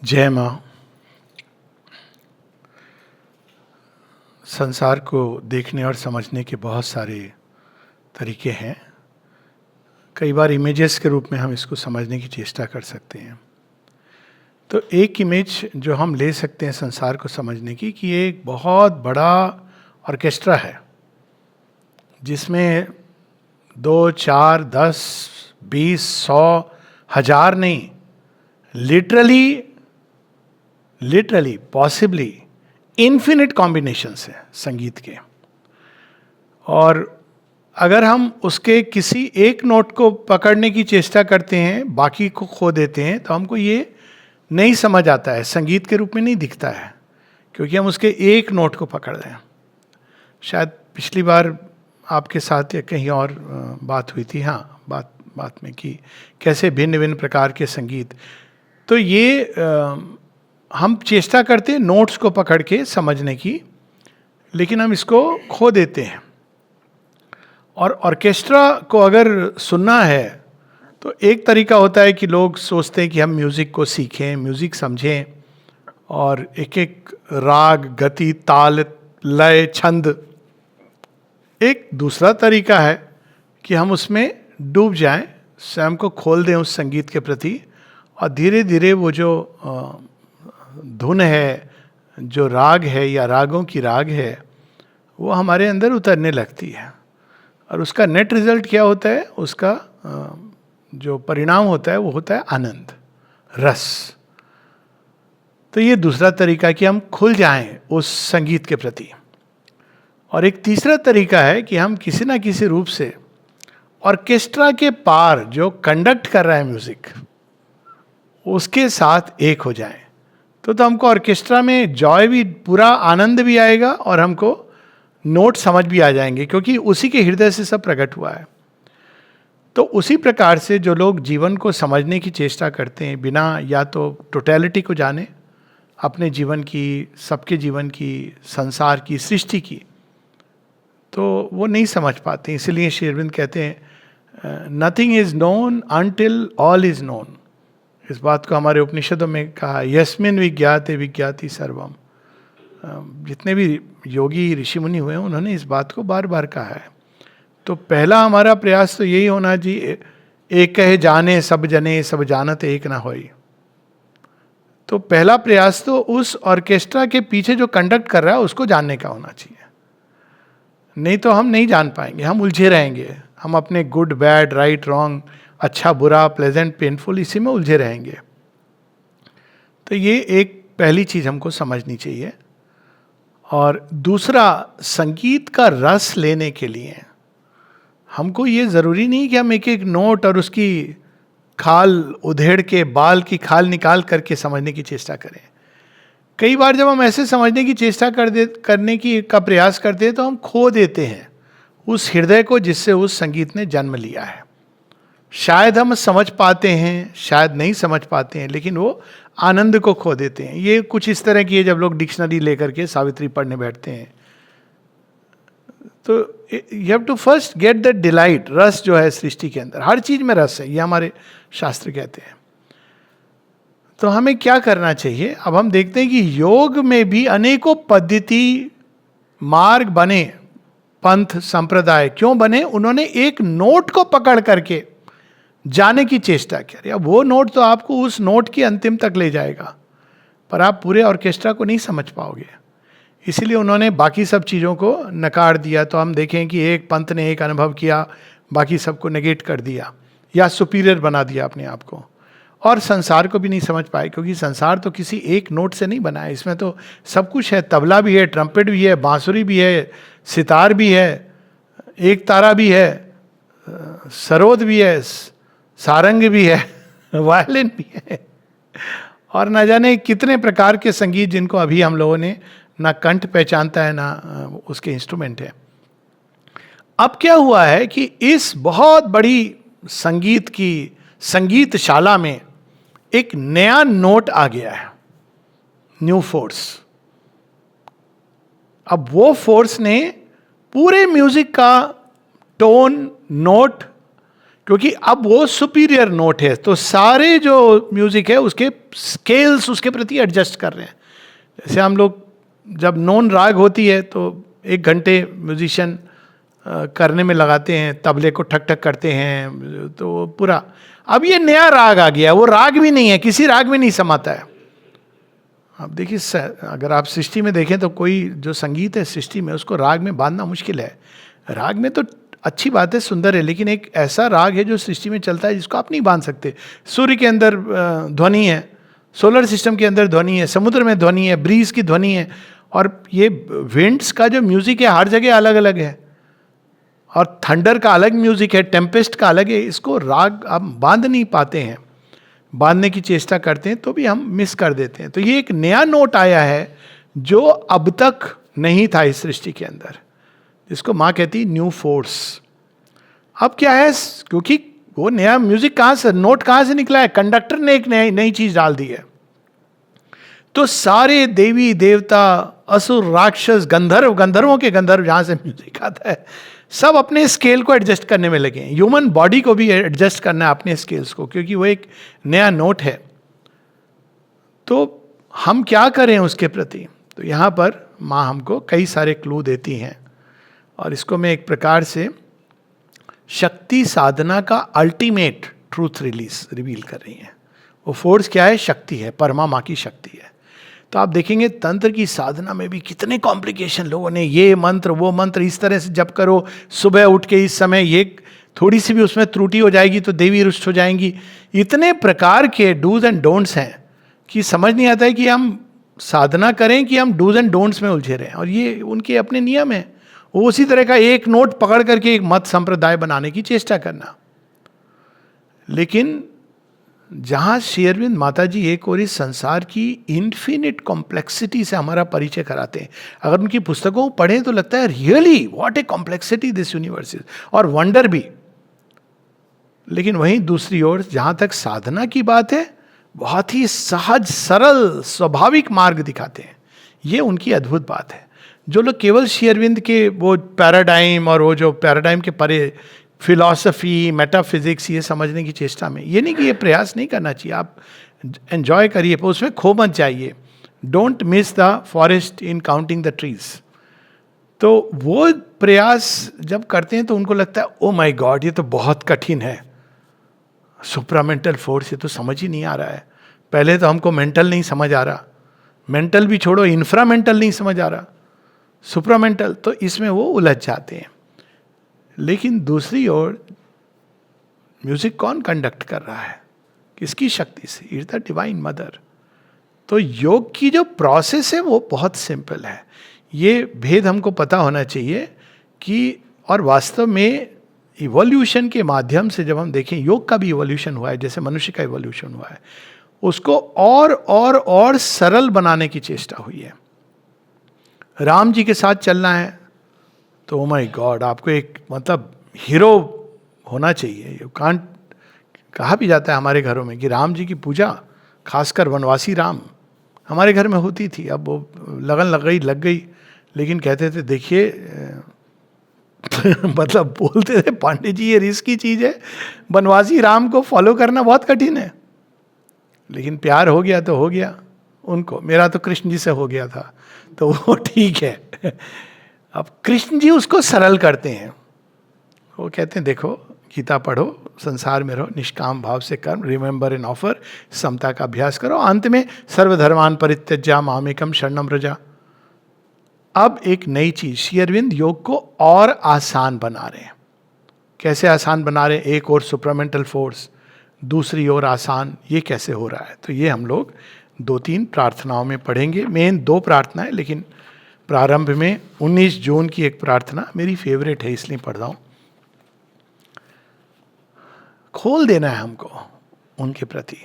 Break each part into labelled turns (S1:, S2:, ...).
S1: जय माँ। संसार को देखने और समझने के बहुत सारे तरीके हैं। कई बार इमेजेस के रूप में हम इसको समझने की चेष्टा कर सकते हैं। तो एक इमेज जो हम ले सकते हैं संसार को समझने की, कि ये एक बहुत बड़ा ऑर्केस्ट्रा है जिसमें 2, 4, 10, 20, 100, 1000 नहीं, लिटरली पॉसिबली इन्फिनिट कॉम्बिनेशंस हैं संगीत के। और अगर हम उसके किसी एक नोट को पकड़ने की चेष्टा करते हैं, बाकी को खो देते हैं, तो हमको ये नहीं समझ आता है, संगीत के रूप में नहीं दिखता है, क्योंकि हम उसके एक नोट को पकड़ रहे हैं। शायद पिछली बार आपके साथ या कहीं और बात हुई थी, हाँ, बात में कि कैसे भिन्न भिन्न प्रकार के संगीत। तो ये हम चेष्टा करते हैं नोट्स को पकड़ के समझने की, लेकिन हम इसको खो देते हैं। और ऑर्केस्ट्रा को अगर सुनना है तो एक तरीका होता है कि लोग सोचते हैं कि हम म्यूज़िक को सीखें, म्यूज़िक समझें और एक एक राग, गति, ताल, लय, छंद। एक दूसरा तरीका है कि हम उसमें डूब जाएं, स्वयं को खोल दें उस संगीत के प्रति, और धीरे धीरे वो जो धुन है, जो राग है या रागों की राग है, वो हमारे अंदर उतरने लगती है। और उसका नेट रिजल्ट क्या होता है? उसका जो परिणाम होता है वो होता है आनंद, रस। तो ये दूसरा तरीका कि हम खुल जाएं उस संगीत के प्रति। और एक तीसरा तरीका है कि हम किसी ना किसी रूप से ऑर्केस्ट्रा के पार जो कंडक्ट कर रहा है म्यूजिक, उसके साथ एक हो जाएं। तो हमको ऑर्केस्ट्रा में जॉय भी, पूरा आनंद भी आएगा और हमको नोट समझ भी आ जाएंगे, क्योंकि उसी के हृदय से सब प्रकट हुआ है। तो उसी प्रकार से जो लोग जीवन को समझने की चेष्टा करते हैं, बिना या तो टोटलिटी को जाने, अपने जीवन की, सबके जीवन की, संसार की, सृष्टि की, तो वो नहीं समझ पाते। इसलिए श्री अरविंद कहते हैं nothing is known until all is known. इस बात को हमारे उपनिषदों में कहा, यस्मिन विज्ञाते विज्ञाति सर्वम। जितने भी योगी ऋषि मुनि हुए हैं, उन्होंने इस बात को बार बार कहा है। तो पहला हमारा प्रयास तो यही होना जी, एक कहे जाने सब जने, सब जानत एक ना होई। तो पहला प्रयास तो उस ऑर्केस्ट्रा के पीछे जो कंडक्ट कर रहा है उसको जानने का होना चाहिए। नहीं तो हम नहीं जान पाएंगे, हम उलझे रहेंगे। हम अपने गुड, बैड, राइट, रॉन्ग, अच्छा, बुरा, प्लेजेंट, पेनफुल, इसी में उलझे रहेंगे। तो ये एक पहली चीज हमको समझनी चाहिए। और दूसरा, संगीत का रस लेने के लिए हमको ये जरूरी नहीं कि हम एक एक नोट और उसकी खाल उधेड़ के, बाल की खाल निकाल करके समझने की चेष्टा करें। कई बार जब हम ऐसे समझने की चेष्टा करने की का प्रयास करते हैं, तो हम खो देते हैं उस हृदय को जिससे उस संगीत ने जन्म लिया है। शायद हम समझ पाते हैं, शायद नहीं समझ पाते हैं, लेकिन वो आनंद को खो देते हैं। ये कुछ इस तरह की है, जब लोग डिक्शनरी लेकर के सावित्री पढ़ने बैठते हैं, तो you have to first get the delight. रस जो है सृष्टि के अंदर, हर चीज में रस है, ये हमारे शास्त्र कहते हैं। तो हमें क्या करना चाहिए? अब हम देखते हैं कि योग में भी अनेकों पद्धति, मार्ग बने, पंथ, संप्रदाय क्यों बने? उन्होंने एक नोट को पकड़ करके जाने की चेष्टा करी। अब वो नोट तो आपको उस नोट की अंतिम तक ले जाएगा, पर आप पूरे ऑर्केस्ट्रा को नहीं समझ पाओगे। इसीलिए उन्होंने बाकी सब चीज़ों को नकार दिया। तो हम देखें कि एक पंथ ने एक अनुभव किया, बाकी सबको नेगेट कर दिया या सुपीरियर बना दिया अपने आप को, और संसार को भी नहीं समझ पाए, क्योंकि संसार तो किसी एक नोट से नहीं बना है। इसमें तो सब कुछ है, तबला भी है, ट्रम्पेट भी है, बांसुरी भी है, सितार भी है, एक तारा भी है, सरोद भी है, सारंग भी है, वायलिन भी है, और न जाने कितने प्रकार के संगीत जिनको अभी हम लोगों ने ना कंठ पहचानता है, ना उसके इंस्ट्रूमेंट है। अब क्या हुआ है कि इस बहुत बड़ी संगीतशाला में एक नया नोट आ गया है, न्यू फोर्स। अब वो फोर्स ने पूरे म्यूजिक का टोन, नोट क्योंकि अब वो सुपीरियर नोट है, तो सारे जो म्यूजिक है उसके स्केल्स उसके प्रति एडजस्ट कर रहे हैं. जैसे हम लोग जब नॉन राग होती है तो 1 घंटे म्यूजिशियन करने में लगाते हैं, तबले को ठक ठक करते हैं, तो पूरा. अब ये नया राग आ गया, वो राग भी नहीं है, किसी राग में नहीं समाता है. अब देखिए, अगर आप सृष्टि में देखें तो कोई जो संगीत है सृष्टि में, उसको राग में बांधना मुश्किल है. राग में तो अच्छी बात है, सुंदर है, लेकिन एक ऐसा राग है जो सृष्टि में चलता है जिसको आप नहीं बांध सकते. सूर्य के अंदर ध्वनि है, सोलर सिस्टम के अंदर ध्वनि है, समुद्र में ध्वनि है, ब्रीज की ध्वनि है, और ये विंड्स का जो म्यूजिक है हर जगह अलग अलग है, और थंडर का अलग म्यूजिक है, टेम्पेस्ट का अलग है. इसको राग हम बांध नहीं पाते हैं, बांधने की चेष्टा करते हैं तो भी हम मिस कर देते हैं. तो ये एक नया नोट आया है जो अब तक नहीं था इस सृष्टि के अंदर, जिसको माँ कहती न्यू फोर्स. अब क्या है, क्योंकि वो नया म्यूजिक कहाँ से, नोट कहाँ से निकला है, कंडक्टर ने एक नई चीज डाल दी है. तो सारे देवी देवता, असुर, राक्षस, गंधर्वों के गंधर्व जहां से म्यूजिक आता है, सब अपने स्केल को एडजस्ट करने में लगे हैं. ह्यूमन बॉडी को भी एडजस्ट करना है अपने स्केल्स को, क्योंकि वो एक नया नोट है. तो हम क्या करें उसके प्रति, तो यहां पर माँ हमको कई सारे क्लू देती हैं, और इसको मैं एक प्रकार से शक्ति साधना का अल्टीमेट ट्रूथ रिवील कर रही है. वो फोर्स क्या है, शक्ति है, परमा माँ की शक्ति है. तो आप देखेंगे तंत्र की साधना में भी कितने कॉम्प्लिकेशन, लोगों ने ये मंत्र वो मंत्र इस तरह से जप करो, सुबह उठ के इस समय, ये थोड़ी सी भी उसमें त्रुटि हो जाएगी तो देवी रुष्ट हो जाएंगी. इतने प्रकार के डूज एंड डोंट्स हैं कि समझ नहीं आता है कि हम साधना करें कि हम डूज एंड डोंट्स में उलझे रहें. और ये उनके अपने नियम हैं. वो उसी तरह का एक नोट पकड़ करके एक मत संप्रदाय बनाने की चेष्टा करना. लेकिन जहां श्री अरविंद माता जी एक और इस संसार की इन्फिनिट कॉम्प्लेक्सिटी से हमारा परिचय कराते हैं. अगर उनकी पुस्तकों को पढ़ें तो लगता है really what A complexity this universe is, और वंडर भी. लेकिन वहीं दूसरी ओर जहां तक साधना की बात है, बहुत ही सहज सरल स्वाभाविक मार्ग दिखाते हैं. ये उनकी अद्भुत बात है. जो लोग केवल श्री अरविंद के वो पैराडाइम और वो जो पैराडाइम के परे फिलॉसफी, मेटाफिजिक्स ये समझने की चेष्टा में, ये नहीं कि ये प्रयास नहीं करना चाहिए, आप एंजॉय करिए, पर उसमें खो मत जाइए. Don't miss the forest in counting the trees. तो वो प्रयास जब करते हैं तो उनको लगता है ओ माय गॉड, ये तो बहुत कठिन है, सुप्रामेंटल फोर्स, ये तो समझ ही नहीं आ रहा है. पहले तो हमको मेंटल नहीं समझ आ रहा, मेंटल भी छोड़ो, इंफ्रामेंटल नहीं समझ आ रहा, सुप्रामेंटल. तो इसमें वो उलझ जाते हैं. लेकिन दूसरी ओर म्यूजिक कौन कंडक्ट कर रहा है, किसकी शक्ति से, इज द डिवाइन मदर. तो योग की जो प्रोसेस है वो बहुत सिंपल है. ये भेद हमको पता होना चाहिए कि, और वास्तव में इवोल्यूशन के माध्यम से जब हम देखें, योग का भी इवोल्यूशन हुआ है जैसे मनुष्य का इवोल्यूशन हुआ है, उसको और सरल बनाने की चेष्टा हुई है. राम जी के साथ चलना है तो ओ माय गॉड, आपको एक मतलब हीरो होना चाहिए. यू कांट, कहा भी जाता है हमारे घरों में कि राम जी की पूजा, खासकर वनवासी राम, हमारे घर में होती थी. अब वो लगन लग गई, लेकिन कहते थे देखिए मतलब बोलते थे पांडे जी ये रिस्क की चीज है, वनवासी राम को फॉलो करना बहुत कठिन है. लेकिन प्यार हो गया तो हो गया उनको. मेरा तो कृष्ण जी से हो गया था, तो वो ठीक है. अब कृष्ण जी उसको सरल करते हैं. वो कहते हैं देखो, गीता पढ़ो, संसार में रहो, निष्काम भाव से कर्म, रिमेंबर एंड ऑफर, समता का अभ्यास करो, अंत में सर्वधर्मान परित्यज्य मामेकम शरणम व्रजा. अब एक नई चीज, श्री अरविंद योग को और आसान बना रहे हैं. कैसे आसान बना रहे हैं? एक और सुप्रामेंटल फोर्स, दूसरी ओर आसान. ये कैसे हो रहा है? तो ये हम लोग 2-3 प्रार्थनाओं में पढ़ेंगे. मेन 2 प्रार्थना है, लेकिन प्रारंभ में 19 जून की एक प्रार्थना मेरी फेवरेट है, इसलिए पढ़ रहा हूं. खोल देना है हमको उनके प्रति.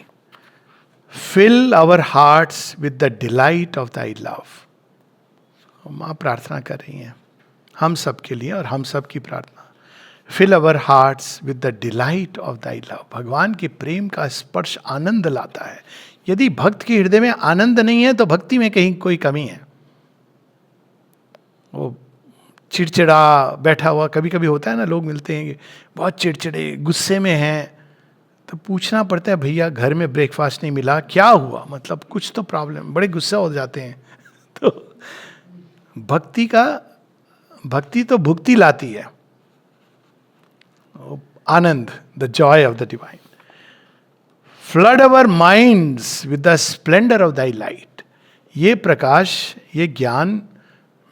S1: Fill our hearts with the delight of thy love. माँ प्रार्थना कर रही हैं हम सब के लिए, और हम सब की प्रार्थना. Fill our hearts with the delight of thy love. भगवान के प्रेम का स्पर्श आनंद लाता है. यदि भक्त के हृदय में आनंद नहीं है तो भक्ति में कहीं कोई कमी है. वो चिड़चिड़ा बैठा हुआ, कभी कभी होता है ना, लोग मिलते हैं बहुत चिड़चिड़े गुस्से में हैं, तो पूछना पड़ता है भैया घर में ब्रेकफास्ट नहीं मिला, क्या हुआ, मतलब कुछ तो प्रॉब्लम, बड़े गुस्सा हो जाते हैं। तो भक्ति तो भुक्ति लाती है, आनंद, the joy of the divine. Flood our minds with the splendour of thy light. ये प्रकाश, ये ज्ञान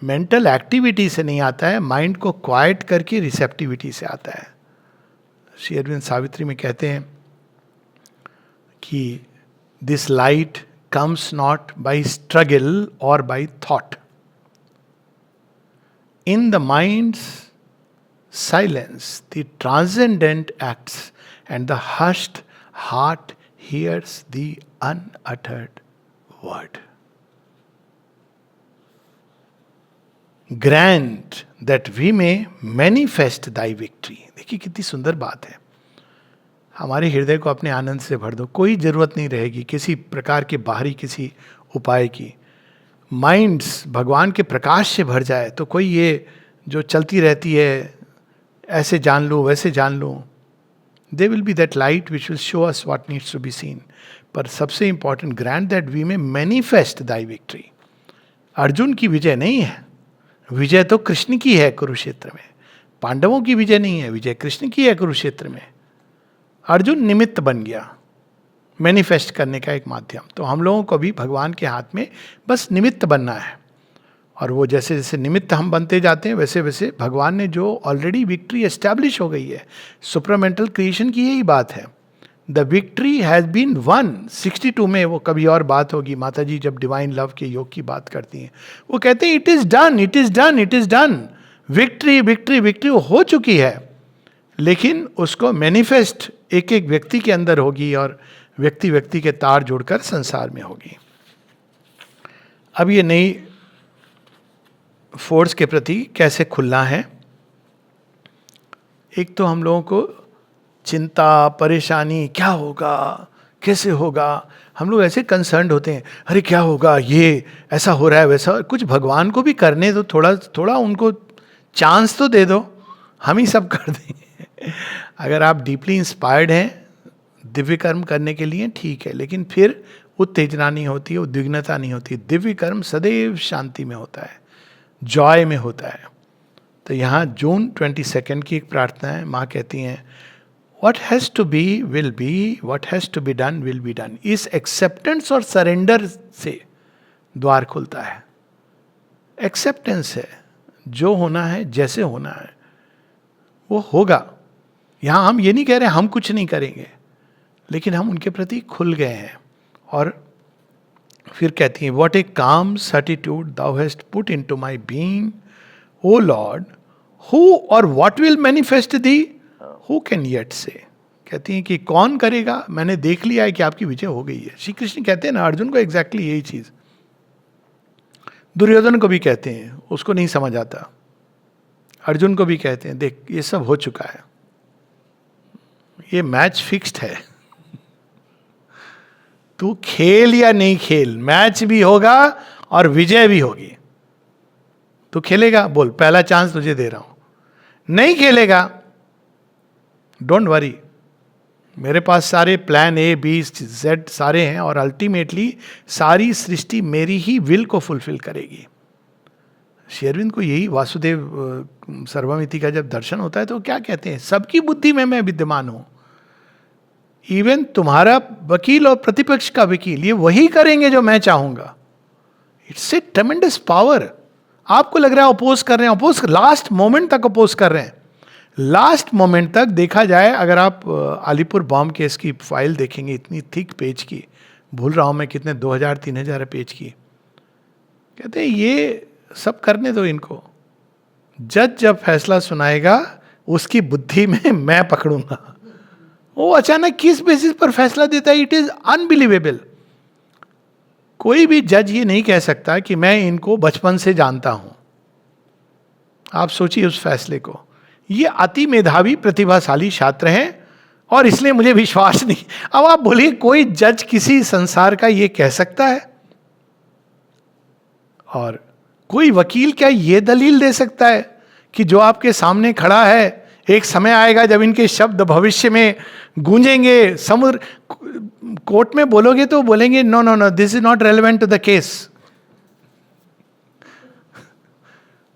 S1: मेंटल एक्टिविटी से नहीं आता है, माइंड को क्वाइट करके रिसेप्टिविटी से आता है। श्री अरविंद सावित्री में कहते हैं कि this light comes not by struggle or by thought. In the mind's silence the transcendent acts and the hushed heart hears the unuttered word. Grant that we may manifest thy victory. देखिए कितनी सुंदर बात है। हमारे हृदय को अपने आनंद से भर दो, कोई जरूरत नहीं रहेगी किसी प्रकार के बाहरी किसी उपाय की। माइंड्स भगवान के प्रकाश से भर जाए तो कोई ये जो चलती रहती है, ऐसे जान लो वैसे जान लो, they will be that light which will show us what needs to be seen. पर सबसे important, grant that we may manifest thy victory. Arjun की विजय नहीं है, विजय तो कृष्ण की है कुरुक्षेत्र में। पांडवों की विजय नहीं है, विजय कृष्ण की है कुरुक्षेत्र में। अर्जुन निमित्त बन गया, मैनिफेस्ट करने का एक माध्यम। तो हम लोगों को भी भगवान के हाथ में बस निमित्त बनना है, और वो जैसे जैसे निमित्त हम बनते जाते हैं वैसे वैसे भगवान ने जो ऑलरेडी विक्ट्री एस्टैब्लिश हो गई है, सुपरामेंटल क्रिएशन की यही बात है। The victory has been won. 62 में, वो कभी और बात होगी, माता जी जब डिवाइन लव के योग की बात करती हैं, वो कहते हैं it is done, it is done, it is done. Victory victory victory हो चुकी है, लेकिन उसको मैनिफेस्ट एक एक व्यक्ति के अंदर होगी, और व्यक्ति व्यक्ति के तार जुड़कर संसार में होगी। अब ये नई फोर्स के प्रति कैसे खुलना है। एक तो हम लोगों को चिंता, परेशानी, क्या होगा, कैसे होगा, हम लोग ऐसे कंसर्न्ड होते हैं, अरे क्या होगा, ये ऐसा हो रहा है वैसा। कुछ भगवान को भी करने दो, थोड़ा थोड़ा उनको चांस तो दे दो, हम ही सब कर देंगे। अगर आप डीपली इंस्पायर्ड हैं दिव्य कर्म करने के लिए ठीक है, लेकिन फिर उत्तेजना नहीं होती है, उद्विग्नता नहीं होती। दिव्य कर्म सदैव शांति में होता है, जॉय में होता है। तो यहाँ जून 22 की एक प्रार्थना है। माँ कहती हैं what has to be will be, what has to be done will be done. इस एक्सेप्टेंस और सरेंडर से द्वार खुलता है। एक्सेप्टेंस है, जो होना है जैसे होना है वो होगा। यहाँ हम ये नहीं कह रहे हम कुछ नहीं करेंगे, लेकिन हम उनके प्रति खुल गए हैं। और फिर कहती हैं what a calm certitude thou hast put into my being O lord, who or what will manifest thee, who can yet say. कहती हैं कि कौन करेगा, मैंने देख लिया है कि आपकी विजय हो गई है। श्री कृष्ण कहते हैं ना अर्जुन को एग्जैक्टली यही चीज, दुर्योधन को भी कहते हैं, उसको नहीं समझ आता। अर्जुन को भी कहते हैं देख ये सब हो चुका है, ये मैच फिक्स्ड है, तू खेल या नहीं खेल, मैच भी होगा और विजय भी होगी। तू खेलेगा, बोल पहला चांस तुझे दे रहा हूं। नहीं खेलेगा, डोंट वरी, मेरे पास सारे प्लान ए बी जेड सारे हैं, और अल्टीमेटली सारी सृष्टि मेरी ही विल को फुलफिल करेगी। श्री अरविंद को यही वासुदेव सर्वमिति का जब दर्शन होता है तो क्या कहते हैं, सबकी बुद्धि में मैं विद्यमान हूं। इवन तुम्हारा वकील और प्रतिपक्ष का वकील ये वही करेंगे जो मैं चाहूंगा। It's a ट्रेमेंडस power. आपको लग रहा है अपोज कर रहे हैं, अपोज लास्ट मोमेंट तक अपोज कर रहे हैं। लास्ट मोमेंट तक देखा जाए, अगर आप अलीपुर बॉम्ब केस की फाइल देखेंगे, इतनी थिक पेज की, भूल रहा हूं मैं कितने, 2000-3000 पेज की। कहते हैं ये सब करने दो इनको, जज जब फैसला सुनाएगा उसकी बुद्धि में मैं पकड़ूंगा। वो अचानक किस बेसिस पर फैसला देता है, इट इज अनबिलीवेबल। कोई भी जज ये नहीं कह सकता कि मैं इनको बचपन से जानता हूं। आप सोचिए उस फैसले को। ये अति मेधावी प्रतिभाशाली छात्र हैं और इसलिए मुझे विश्वास नहीं। अब आप बोलिए कोई जज किसी संसार का ये कह सकता है? और कोई वकील क्या ये दलील दे सकता है कि जो आपके सामने खड़ा है, एक समय आएगा जब इनके शब्द भविष्य में गूंजेंगे, समुद्र कोर्ट में बोलोगे तो बोलेंगे no no no, this is not relevant to the case.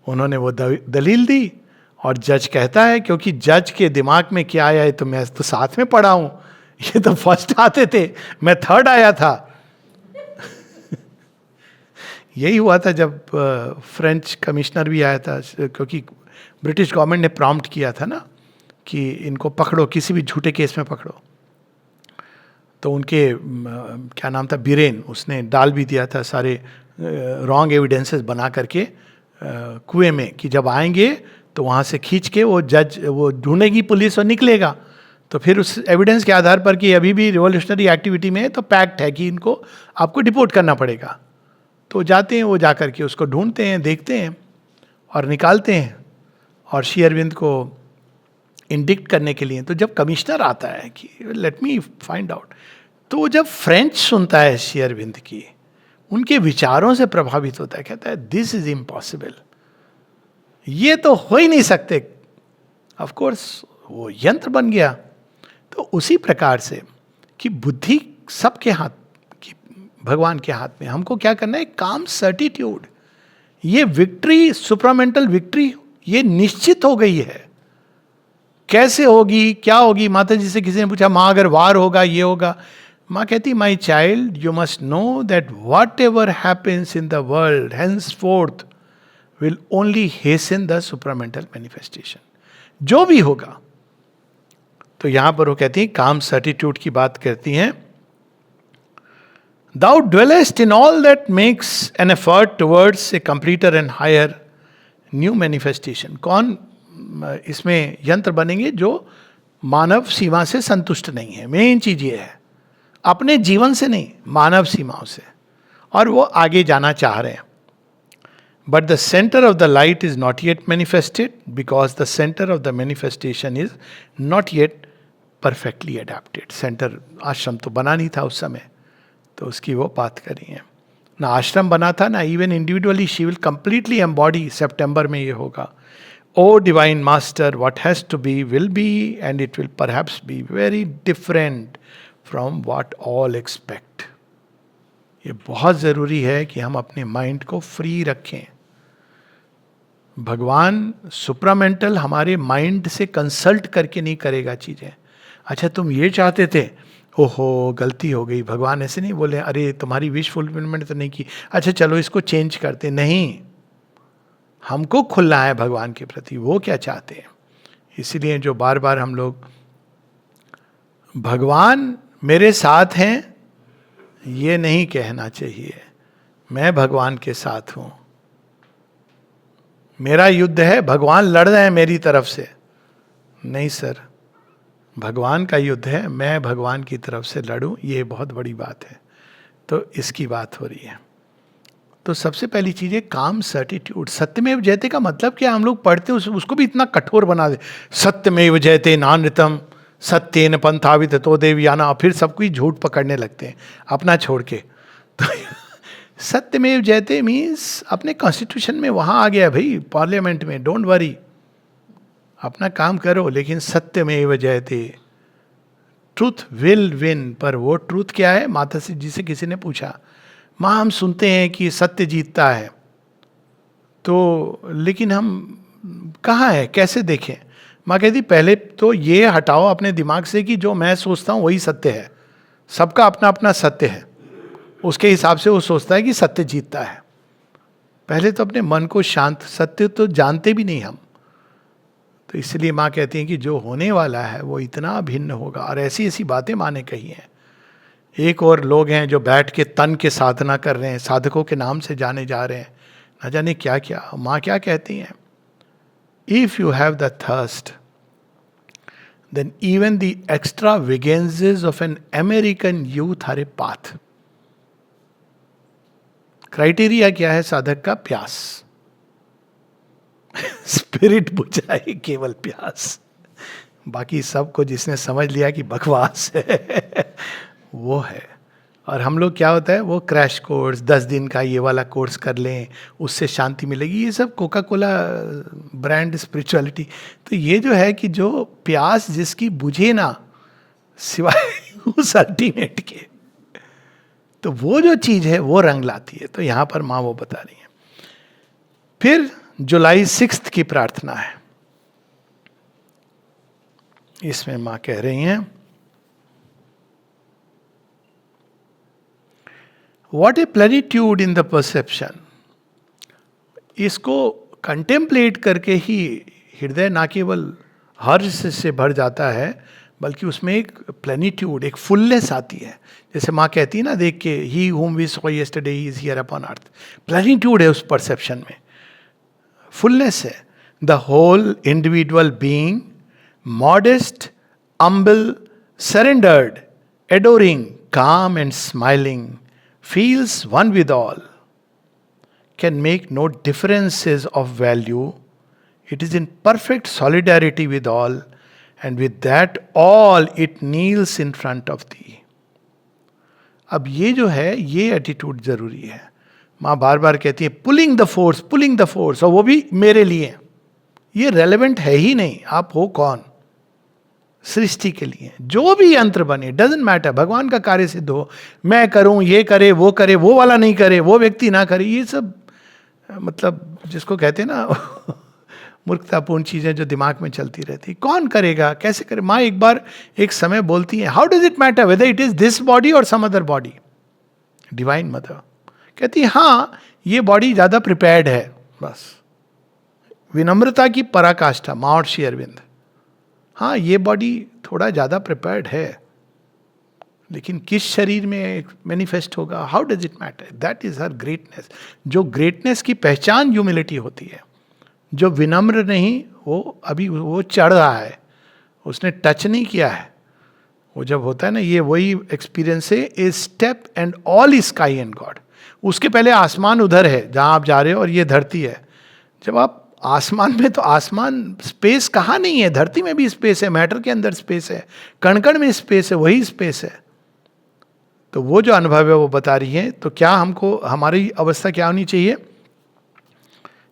S1: उन्होंने वो दलील दी और जज कहता है, क्योंकि जज के दिमाग में क्या आया है तो मैं तो साथ में पढ़ा हूं, ये तो फर्स्ट आते थे, मैं थर्ड आया था। यही हुआ था जब फ्रेंच कमिश्नर भी आया था, क्योंकि ब्रिटिश गवर्नमेंट ने प्रॉम्प्ट किया था ना कि इनको पकड़ो, किसी भी झूठे केस में पकड़ो। तो उनके क्या नाम था, बीरेन, उसने डाल भी दिया था सारे रॉन्ग एविडेंसेस बना करके कुएं में, कि जब आएंगे तो वहाँ से खींच के वो जज वो ढूंढेगी पुलिस और निकलेगा, तो फिर उस एविडेंस के आधार पर कि अभी भी रिवॉल्यूशनरी एक्टिविटी में है तो पैक्ट है कि इनको आपको डिपोर्ट करना पड़ेगा। तो जाते हैं, वो जा करके उसको ढूंढते हैं, देखते हैं और निकालते हैं, और श्री अरविंद को इंडिक्ट करने के लिए। तो जब कमिश्नर आता है कि लेट मी फाइंड आउट, तो जब फ्रेंच सुनता है श्री अरविंद की, उनके विचारों से प्रभावित होता है, कहता है दिस इज इम्पॉसिबल, ये तो हो ही नहीं सकते। ऑफ कोर्स वो यंत्र बन गया। तो उसी प्रकार से कि बुद्धि सबके हाथ की, भगवान के हाथ में, हमको क्या करना है, काम सर्टिट्यूड। ये विक्ट्री, सुप्रामेंटल विक्ट्री, ये निश्चित हो गई है। कैसे होगी, क्या होगी? माता जी से किसी ने पूछा, माँ अगर वार होगा, ये होगा। माँ कहती, my child, you must know that what ever happens in the world henceforth will only हेसन the supramental manifestation. जो भी होगा। तो यहां पर वो कहती है, काम सर्टिट्यूड की बात करती हैं। Thou dwellest in all that makes an effort towards a completer and higher new manifestation। कौन इसमें यंत्र बनेंगे? जो मानव सीमा से संतुष्ट नहीं है। मेन चीज ये है, अपने जीवन से नहीं, मानव सीमाओं से, और वो आगे जाना चाह रहे हैं। But the centre of the light is not yet manifested because the centre of the manifestation is not yet perfectly adapted. Centre आश्रम तो बना नहीं था उस समय, तो उसकी वो बात करी है। ना आश्रम बना था, ना even individually she will completely embody. सितंबर में ये होगा। O divine master, what has to be will be, and it will perhaps be very different from what all expect. ये बहुत ज़रूरी है कि हम अपने माइंड को फ्री रखें। भगवान सुप्रामेंटल हमारे माइंड से कंसल्ट करके नहीं करेगा चीज़ें। अच्छा तुम ये चाहते थे, ओहो गलती हो गई, भगवान ऐसे नहीं बोले, अरे तुम्हारी विश फुलफिलमेंट तो नहीं की, अच्छा चलो इसको चेंज करते। नहीं, हमको खुलना है भगवान के प्रति, वो क्या चाहते हैं। इसीलिए जो बार बार हम लोग, भगवान मेरे साथ हैं, ये नहीं कहना चाहिए मैं भगवान के साथ हूं, मेरा युद्ध है, भगवान लड़ रहे हैं मेरी तरफ से। नहीं सर, भगवान का युद्ध है, मैं भगवान की तरफ से लड़ूं, ये बहुत बड़ी बात है। तो इसकी बात हो रही है। तो सबसे पहली चीज है काम सर्टिट्यूड। सत्यमेव जयते का मतलब क्या? हम लोग पढ़ते हैं उसको भी इतना कठोर बना दे, सत्यमेव जयते नानृतम सत्येन पंथावित तो देवयाना, फिर सब कुछ झूठ पकड़ने लगते हैं अपना छोड़ के। तो सत्यमेव जयते मीन्स अपने कॉन्स्टिट्यूशन में वहां आ गया भाई, पार्लियामेंट में, डोंट वरी, अपना काम करो, लेकिन सत्यमेव जयते, ट्रूथ विल विन। पर वो ट्रूथ क्या है? माता जी से किसी ने पूछा, माँ हम सुनते हैं कि सत्य जीतता है, तो लेकिन हम कहाँ है, कैसे देखें? माँ कहती पहले तो ये हटाओ अपने दिमाग से कि जो मैं सोचता हूँ वही सत्य है। सबका अपना अपना सत्य है, उसके हिसाब से वो सोचता है कि सत्य जीतता है। पहले तो अपने मन को शांत, सत्य तो जानते भी नहीं हम। तो इसलिए माँ कहती हैं कि जो होने वाला है वो इतना भिन्न होगा, और ऐसी ऐसी बातें माँ ने कही हैं। एक और लोग हैं जो बैठ के तन के साधना कर रहे हैं, साधकों के नाम से जाने जा रहे हैं, ना जाने क्या क्या। माँ क्या कहती हैं? If you have the thirst then even the extravagances of an American youth are a path. Criteria क्या है साधक का? प्यास। स्पिरिट बुझाए केवल प्यास, बाकी सबको जिसने समझ लिया कि बकवास है वो है। और हम लोग क्या होता है, वो क्रैश कोर्स, 10 दिन का ये वाला कोर्स कर लें उससे शांति मिलेगी, ये सब कोका कोला ब्रांड स्पिरिचुअलिटी। तो ये जो है कि जो प्यास जिसकी बुझे ना सिवाय उस अल्टीमेट के, तो वो जो चीज है वो रंग लाती है। तो यहां पर माँ वो बता रही है। फिर जुलाई 6 की प्रार्थना है, इसमें माँ कह रही हैं, what A plenitude in the perception. इसको कंटेम्पलेट करके ही हृदय ना केवल हर्ष से भर जाता है, बल्कि उसमें एक प्लेनिट्यूड, एक फुलनेस आती है। जैसे माँ कहती है ना, देख के, he whom we saw yesterday he is here upon earth. Plenitude है उस परसेप्शन में, फुलनेस है। The whole individual being, modest, humble, surrendered, adoring, calm and smiling, feels one with all, can make no differences of value. It is in perfect solidarity with all, and with that all it kneels in front of thee. अब ये जो है, ये attitude जरूरी है। माँ बार बार कहती है pulling the force, pulling the force, और वो भी मेरे लिए। ये रेलेवेंट है ही नहीं, आप हो कौन। सृष्टि के लिए जो भी यंत्र बने, डजेंट मैटर, भगवान का कार्य सिद्ध हो, मैं करूं, ये करे, वो वाला नहीं करे, वो व्यक्ति ना करे, ये सब मतलब जिसको कहते हैं ना मूर्खतापूर्ण चीजें जो दिमाग में चलती रहती। कौन करेगा, कैसे करे। माँ एक बार एक समय बोलती है, how does it matter whether it is this body or some other body. Divine mother कहती है, हाँ ये बॉडी ज्यादा प्रिपेयर्ड है, बस। विनम्रता की पराकाष्ठा माँ और श्री अरविंद, हाँ ये बॉडी थोड़ा ज़्यादा प्रिपेयर्ड है, लेकिन किस शरीर में मैनिफेस्ट होगा, how does it matter, that is her greatness. जो ग्रेटनेस की पहचान ह्यूमिलिटी होती है। जो विनम्र नहीं, वो अभी वो चढ़ रहा है, उसने टच नहीं किया है। वो जब होता है ना, ये वही एक्सपीरियंस है, a step and all is sky and God. उसके पहले आसमान उधर है जहाँ आप जा रहे हो, और ये धरती है। जब आप आसमान में, तो आसमान स्पेस कहाँ नहीं है, धरती में भी स्पेस है, मैटर के अंदर स्पेस है, कण कण में स्पेस है, वही स्पेस है। तो वो जो अनुभव है वो बता रही है। तो क्या हमको, हमारी अवस्था क्या होनी चाहिए,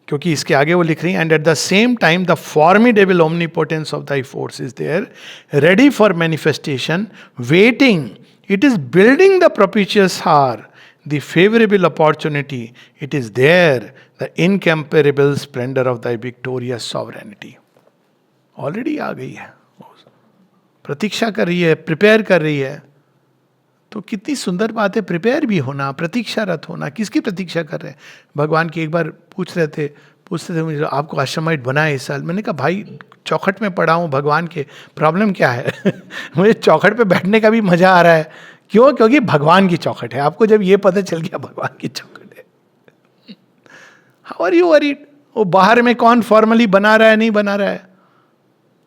S1: क्योंकि इसके आगे वो लिख रही है, and at the same time the formidable omnipotence of thy force is there, ready for manifestation, waiting, it is building the propitious hour, the favorable opportunity, it is there, the incomparable splendor of thy victorious sovereignty. Already आ गई है, प्रतीक्षा कर रही है, prepare कर रही है। तो कितनी सुंदर बात है, प्रिपेयर भी होना, प्रतीक्षारत होना। किसकी प्रतीक्षा कर रहे हैं, भगवान की। एक बार पूछते थे मुझे, आपको आश्रमाइट बनाए इस साल। मैंने कहा भाई चौखट में पड़ा हूँ भगवान के, प्रॉब्लम क्या है मुझे चौखट पे बैठने का भी मजा आ रहा है। क्यों? क्योंकि भगवान की चौखट है। आपको जब ये पता चल गया भगवान की चौखट है, हाउ आर यू वरीड? वो बाहर में कौन फॉर्मली बना रहा है, नहीं बना रहा है,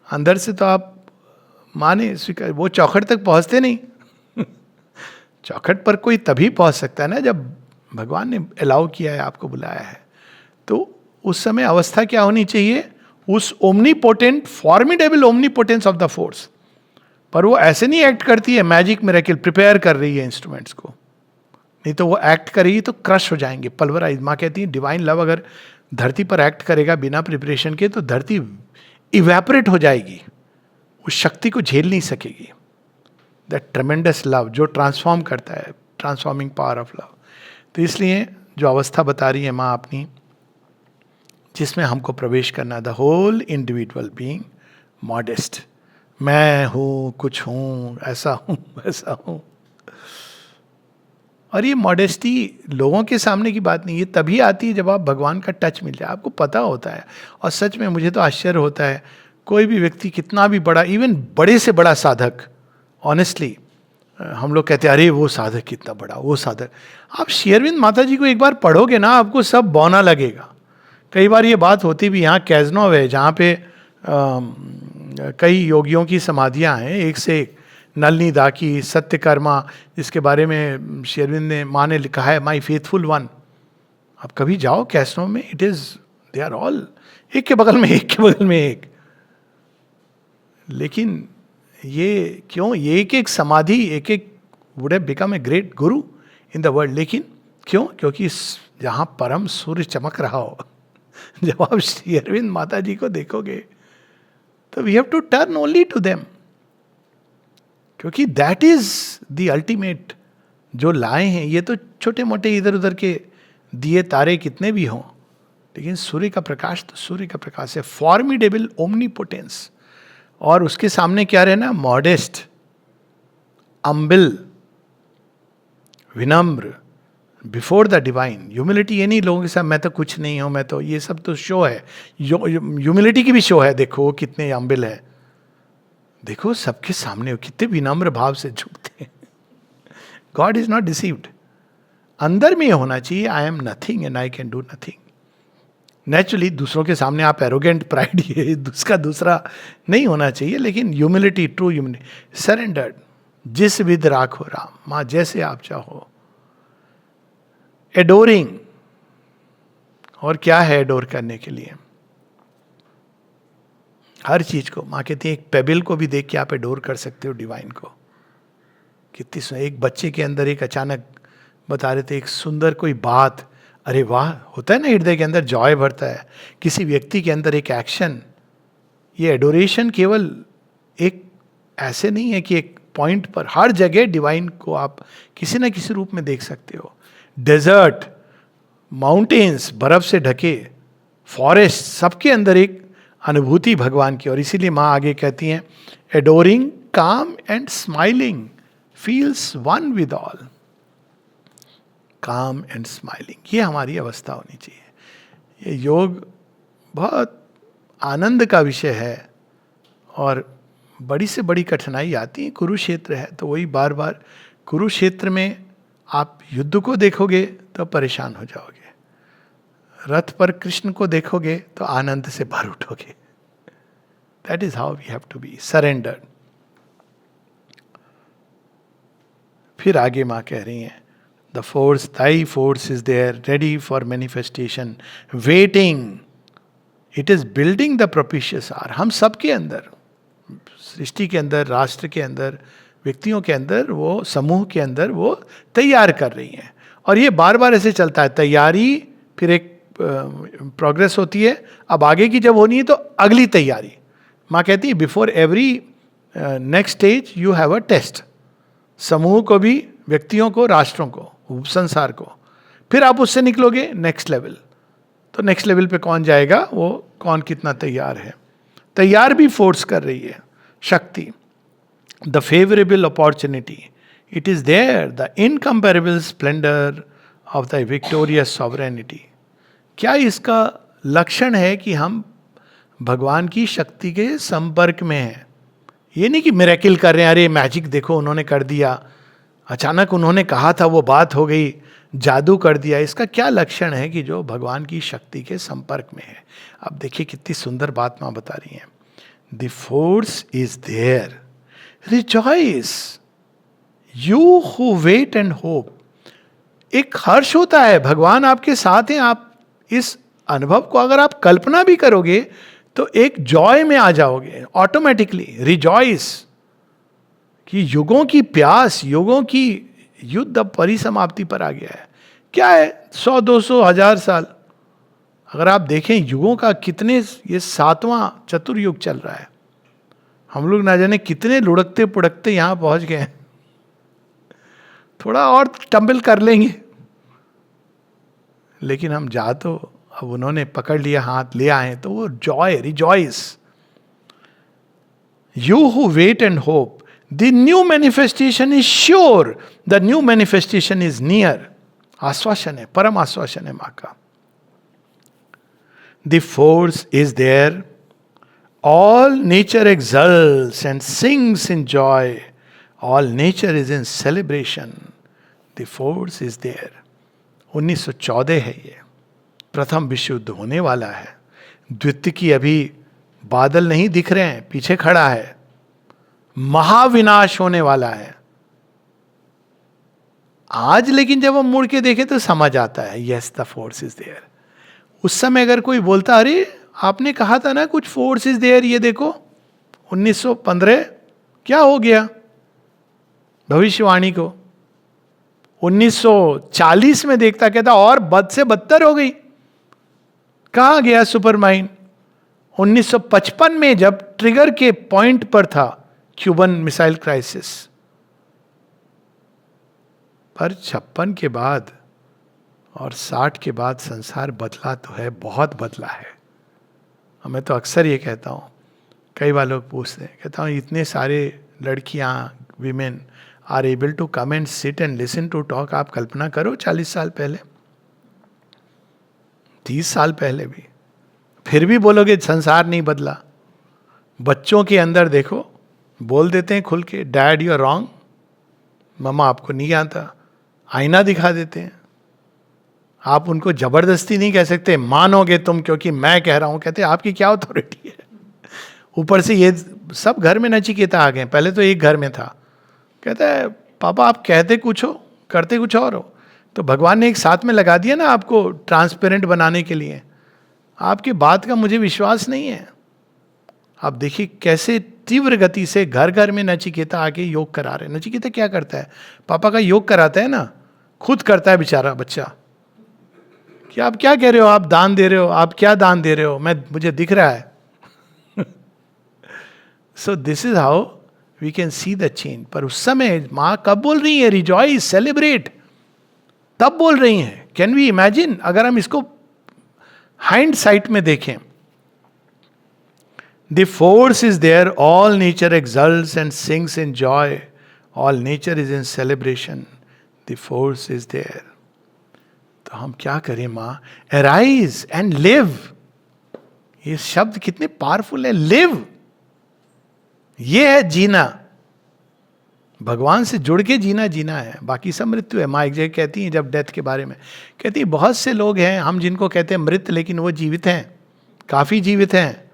S1: अंदर से तो आप माने स्वीकार, वो चौखट तक पहुंचते नहीं चौखट पर कोई तभी पहुंच सकता है ना जब भगवान ने अलाउ किया है, आपको बुलाया है। तो उस समय अवस्था क्या होनी चाहिए, उस omnipotent, formidable omnipotence of the force. पर वो ऐसे नहीं एक्ट करती है मैजिक मिरेकल, प्रिपेयर कर रही है इंस्ट्रूमेंट्स को, नहीं तो वो एक्ट करेगी तो क्रश हो जाएंगे, पल्वराइज। माँ कहती है डिवाइन लव अगर धरती पर एक्ट करेगा बिना प्रिपरेशन के, तो धरती इवेपोरेट हो जाएगी, उस शक्ति को झेल नहीं सकेगी। दैट ट्रेमेंडस लव जो ट्रांसफॉर्म करता है, ट्रांसफॉर्मिंग पावर ऑफ लव। तो इसलिए जो अवस्था बता रही है माँ अपनी, जिसमें हमको प्रवेश करना, the whole individual being modest, मैं हूँ, कुछ हूँ, ऐसा हूँ, वैसा हूँ। और ये मॉडेस्टी लोगों के सामने की बात नहीं, ये तभी आती है जब आप भगवान का टच मिल जाए, आपको पता होता है। और सच में मुझे तो आश्चर्य होता है, कोई भी व्यक्ति कितना भी बड़ा, इवन बड़े से बड़ा साधक, ऑनेस्टली हम लोग कहते हैं अरे वो साधक कितना बड़ा, वो साधक। आप श्री अरविंद माता जी को एक बार पढ़ोगे ना, आपको सब बौना लगेगा। कई बार ये बात होती भी, यहाँ कैजनोव है जहाँ पे कई योगियों की समाधियाँ हैं, एक से एक, नलनी दा की, सत्यकर्मा, जिसके बारे में श्री अरविंद ने, माँ ने लिखा है, माई फेथफुल वन। आप कभी जाओ कैजनोव में, it is, they are all एक के बगल में एक, के बगल में एक। लेकिन ये क्यों, ये एक एक समाधि, एक एक would have become a great Guru in the world. लेकिन क्यों? क्योंकि जहां परम सूर्य चमक रहा हो, जब आप श्री अरविंद माता जी को देखोगे तो we have to turn only to them, क्योंकि दैट इज द अल्टीमेट. जो लाए हैं ये तो छोटे मोटे इधर उधर के दिए तारे कितने भी हों, लेकिन सूर्य का प्रकाश तो सूर्य का प्रकाश है. Formidable omnipotence. और उसके सामने क्या रहना? मॉडेस्ट, अम्बिल, विनम्र, बिफोर द डिवाइन. ह्यूमिलिटी ये नहीं लोगों के साथ मैं तो कुछ नहीं हूं, मैं तो, ये सब तो शो है. ह्यूमिलिटी की भी शो है. देखो वो कितने अम्बिल है, देखो सबके सामने वो कितने विनम्र भाव से झुकते हैं. God is not deceived. अंदर में ये होना चाहिए, I am nothing and I can do nothing. Naturally दूसरों के सामने आप एरोगेंट, प्राइड, ये उसका दूसरा नहीं होना चाहिए, लेकिन ह्यूमिलिटी, ट्रू ह्यूमिलिटी, सरेंडर्ड. जिस विध राखो राम, माँ जैसे आप चाहो. एडोरिंग. और क्या है एडोर करने के लिए? हर चीज को. माँ कहती है एक पेबिल को भी देख के आप एडोर कर सकते हो डिवाइन को. कितनी एक बच्चे के अंदर एक अचानक बता रहे थे एक सुंदर कोई बात, अरे वाह, होता है ना हृदय के अंदर जॉय भरता है. किसी व्यक्ति के अंदर एक एक्शन, ये एडोरेशन केवल एक ऐसे नहीं है कि एक पॉइंट पर, हर जगह डिवाइन को आप किसी ना किसी रूप में देख सकते हो. डेजर्ट, माउंटेन्स, बर्फ से ढके, फॉरेस्ट, सबके अंदर एक अनुभूति भगवान की. और इसीलिए माँ आगे कहती हैं एडोरिंग, काम and smiling, feels one with all. काम एंड स्माइलिंग, ये हमारी अवस्था होनी चाहिए. ये योग बहुत आनंद का विषय है. और बड़ी से बड़ी कठिनाई आती है. कुरुक्षेत्र है तो वही बार बार, कुरुक्षेत्र में आप युद्ध को देखोगे तो परेशान हो जाओगे, रथ पर कृष्ण को देखोगे तो आनंद से भर उठोगे. That is how we have to be surrendered. फिर आगे माँ कह रही हैं the force, thy force is there, ready for manifestation, waiting, it is building the propitious hour. हम सबके अंदर, सृष्टि के अंदर, राष्ट्र के अंदर, व्यक्तियों के अंदर, वो समूह के अंदर वो तैयार कर रही हैं. और ये बार बार ऐसे चलता है, तैयारी, फिर एक प्रोग्रेस होती है. अब आगे की जब होनी है तो अगली तैयारी. माँ कहती है before every next stage you have a test. समूह को भी, व्यक्तियों को, राष्ट्रों को, संसार को. फिर आप उससे निकलोगे नेक्स्ट लेवल. तो नेक्स्ट लेवल पे कौन जाएगा, वो कौन कितना तैयार है. तैयार भी फोर्स कर रही है शक्ति. The favourable opportunity, it is there, the incomparable splendour of the victorious sovereignty. क्या इसका लक्षण है कि हम भगवान की शक्ति के संपर्क में हैं. ये नहीं कि मिरेकल कर रहे हैं, अरे मैजिक देखो उन्होंने कर दिया, अचानक उन्होंने कहा था वो बात हो गई, जादू कर दिया. इसका क्या लक्षण है कि जो भगवान की शक्ति के संपर्क में है. अब देखिए कितनी सुंदर बात माँ बता रही हैं. The force is there, rejoice you who wait and hope. एक हर्ष होता है, भगवान आपके साथ हैं. आप इस अनुभव को अगर आप कल्पना भी करोगे तो एक जॉय में आ जाओगे ऑटोमेटिकली. रिजॉइस कि युगों की प्यास, युगों की युद्ध अब परिसमाप्ति पर आ गया है. क्या है 100, 200, 1000 साल अगर आप देखें युगों का, कितने, ये 7वां चतुर्युग चल रहा है. हम लोग ना जाने कितने लुढ़कते पुढ़कते यहां पहुंच गए. थोड़ा और टंबल कर लेंगे, लेकिन हम जा तो, अब उन्होंने पकड़ लिया हाथ, ले आए, तो वो joy, rejoice. You who wait and hope, the new manifestation is sure, the new manifestation is near. आश्वासन है, परम आश्वासन है मां का. The force is there, all nature exults and sings in joy, all nature is in celebration, the force is there. 1914 है ये, प्रथम विश्व युद्ध होने वाला है. द्वितीय की अभी बादल नहीं दिख रहे हैं, पीछे खड़ा है. महाविनाश होने वाला है आज. लेकिन जब हम मुड़ के देखें तो समझ आता है, yes the force is there. उस समय अगर कोई बोलता अरे आपने कहा था ना कुछ फोर्स इज देयर, ये देखो 1915 क्या हो गया भविष्यवाणी को, 1940 में देखता, कहता और बद से बदतर हो गई, कहां गया सुपर माइंड। 1955 में जब ट्रिगर के पॉइंट पर था क्यूबन मिसाइल क्राइसिस, पर 56 के बाद और 60 के बाद संसार बदला तो है, बहुत बदला है। मैं तो अक्सर ये कहता हूँ, कई बार लोग पूछते हैं, कहता हूँ इतने सारे लड़कियाँ, women are able to come and sit and listen to talk. आप कल्पना करो 40 साल पहले, 30 साल पहले भी, फिर भी बोलोगे संसार नहीं बदला। बच्चों के अंदर देखो, बोल देते हैं खुल के, डैड यू आर रॉन्ग, मम्मा आपको नहीं आता, आईना दिखा देते हैं। आप उनको जबरदस्ती नहीं कह सकते मानोगे तुम क्योंकि मैं कह रहा हूं, कहते आपकी क्या अथॉरिटी है। ऊपर से ये सब घर में नचिकेता आ गए, पहले तो एक घर में था। कहता है पापा आप कहते कुछ हो करते कुछ और हो। तो भगवान ने एक साथ में लगा दिया ना आपको ट्रांसपेरेंट बनाने के लिए। आपकी बात का मुझे विश्वास नहीं है। आप देखिए कैसे तीव्र गति से घर घर में नचिकेता आके योग करा रहे हैं। नचिकेता क्या करता है, पापा का योग कराता है ना, खुद करता है बेचारा बच्चा। कि आप क्या कह रहे हो, आप दान दे रहे हो, आप क्या दान दे रहे हो, मुझे दिख रहा है। So this is how we can see the change. पर उस समय माँ कब बोल रही है रिजॉइस सेलिब्रेट, तब बोल रही हैं। कैन वी इमेजिन, अगर हम इसको हाइंड साइट में देखें, the force is there, all nature exults and sings in joy, all nature is in celebration, the force is there. तो हम क्या करें माँ, अराइज एंड लिव। ये शब्द कितने पावरफुल है, लिव। ये है जीना, भगवान से जुड़ के जीना, जीना है, बाकी सब मृत्यु है। माँ एक जगह कहती हैं जब डेथ के बारे में, कहती है बहुत से लोग हैं हम जिनको कहते हैं मृत, लेकिन वो जीवित हैं, काफी जीवित हैं।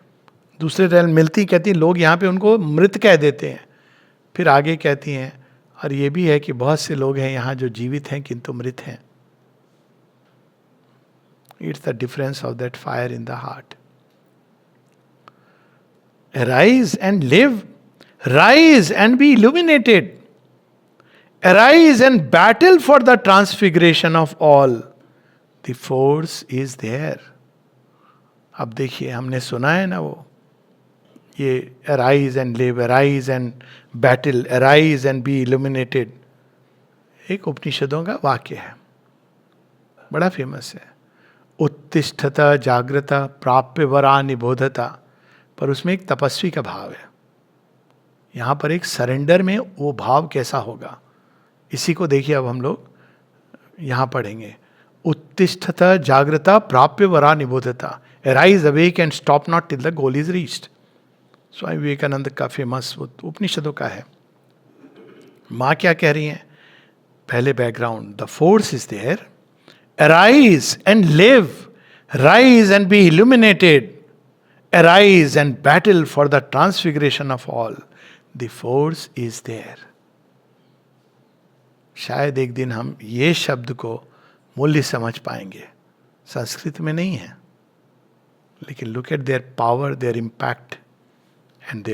S1: दूसरे रेल मिलती, कहती है लोग यहाँ पे उनको मृत कह देते हैं। फिर आगे कहती हैं और ये भी है कि बहुत से लोग हैं यहाँ जो जीवित हैं किंतु मृत हैं। It's the difference of that fire in the heart. Arise and live. Rise and be illuminated. Arise and battle for the transfiguration of all. The force is there. अब देखिए हमने सुना है ना वो, ये arise and live, arise and battle, arise and be illuminated, एक उपनिषदों का वाक्य है, बड़ा फेमस है। उत्तिष्ठता जागृता प्राप्य वरा निबोधता, पर उसमें एक तपस्वी का भाव है। यहाँ पर एक सरेंडर में वो भाव कैसा होगा, इसी को देखिए अब हम लोग यहाँ पढ़ेंगे। उत्तिष्ठता जागृता प्राप्य वरा निबोधता, arise awake and stop not till the goal is reached. Swami Vivekananda का फेमस उपनिषदों का है। माँ क्या कह रही हैं, पहले background, the force is there, arise and live, rise and be illuminated, arise and battle for the transfiguration of all, the force is there. शायद एक दिन हम ये शब्द को मूल्य समझ पाएंगे। संस्कृत में नहीं है, लेकिन look at their power, their impact and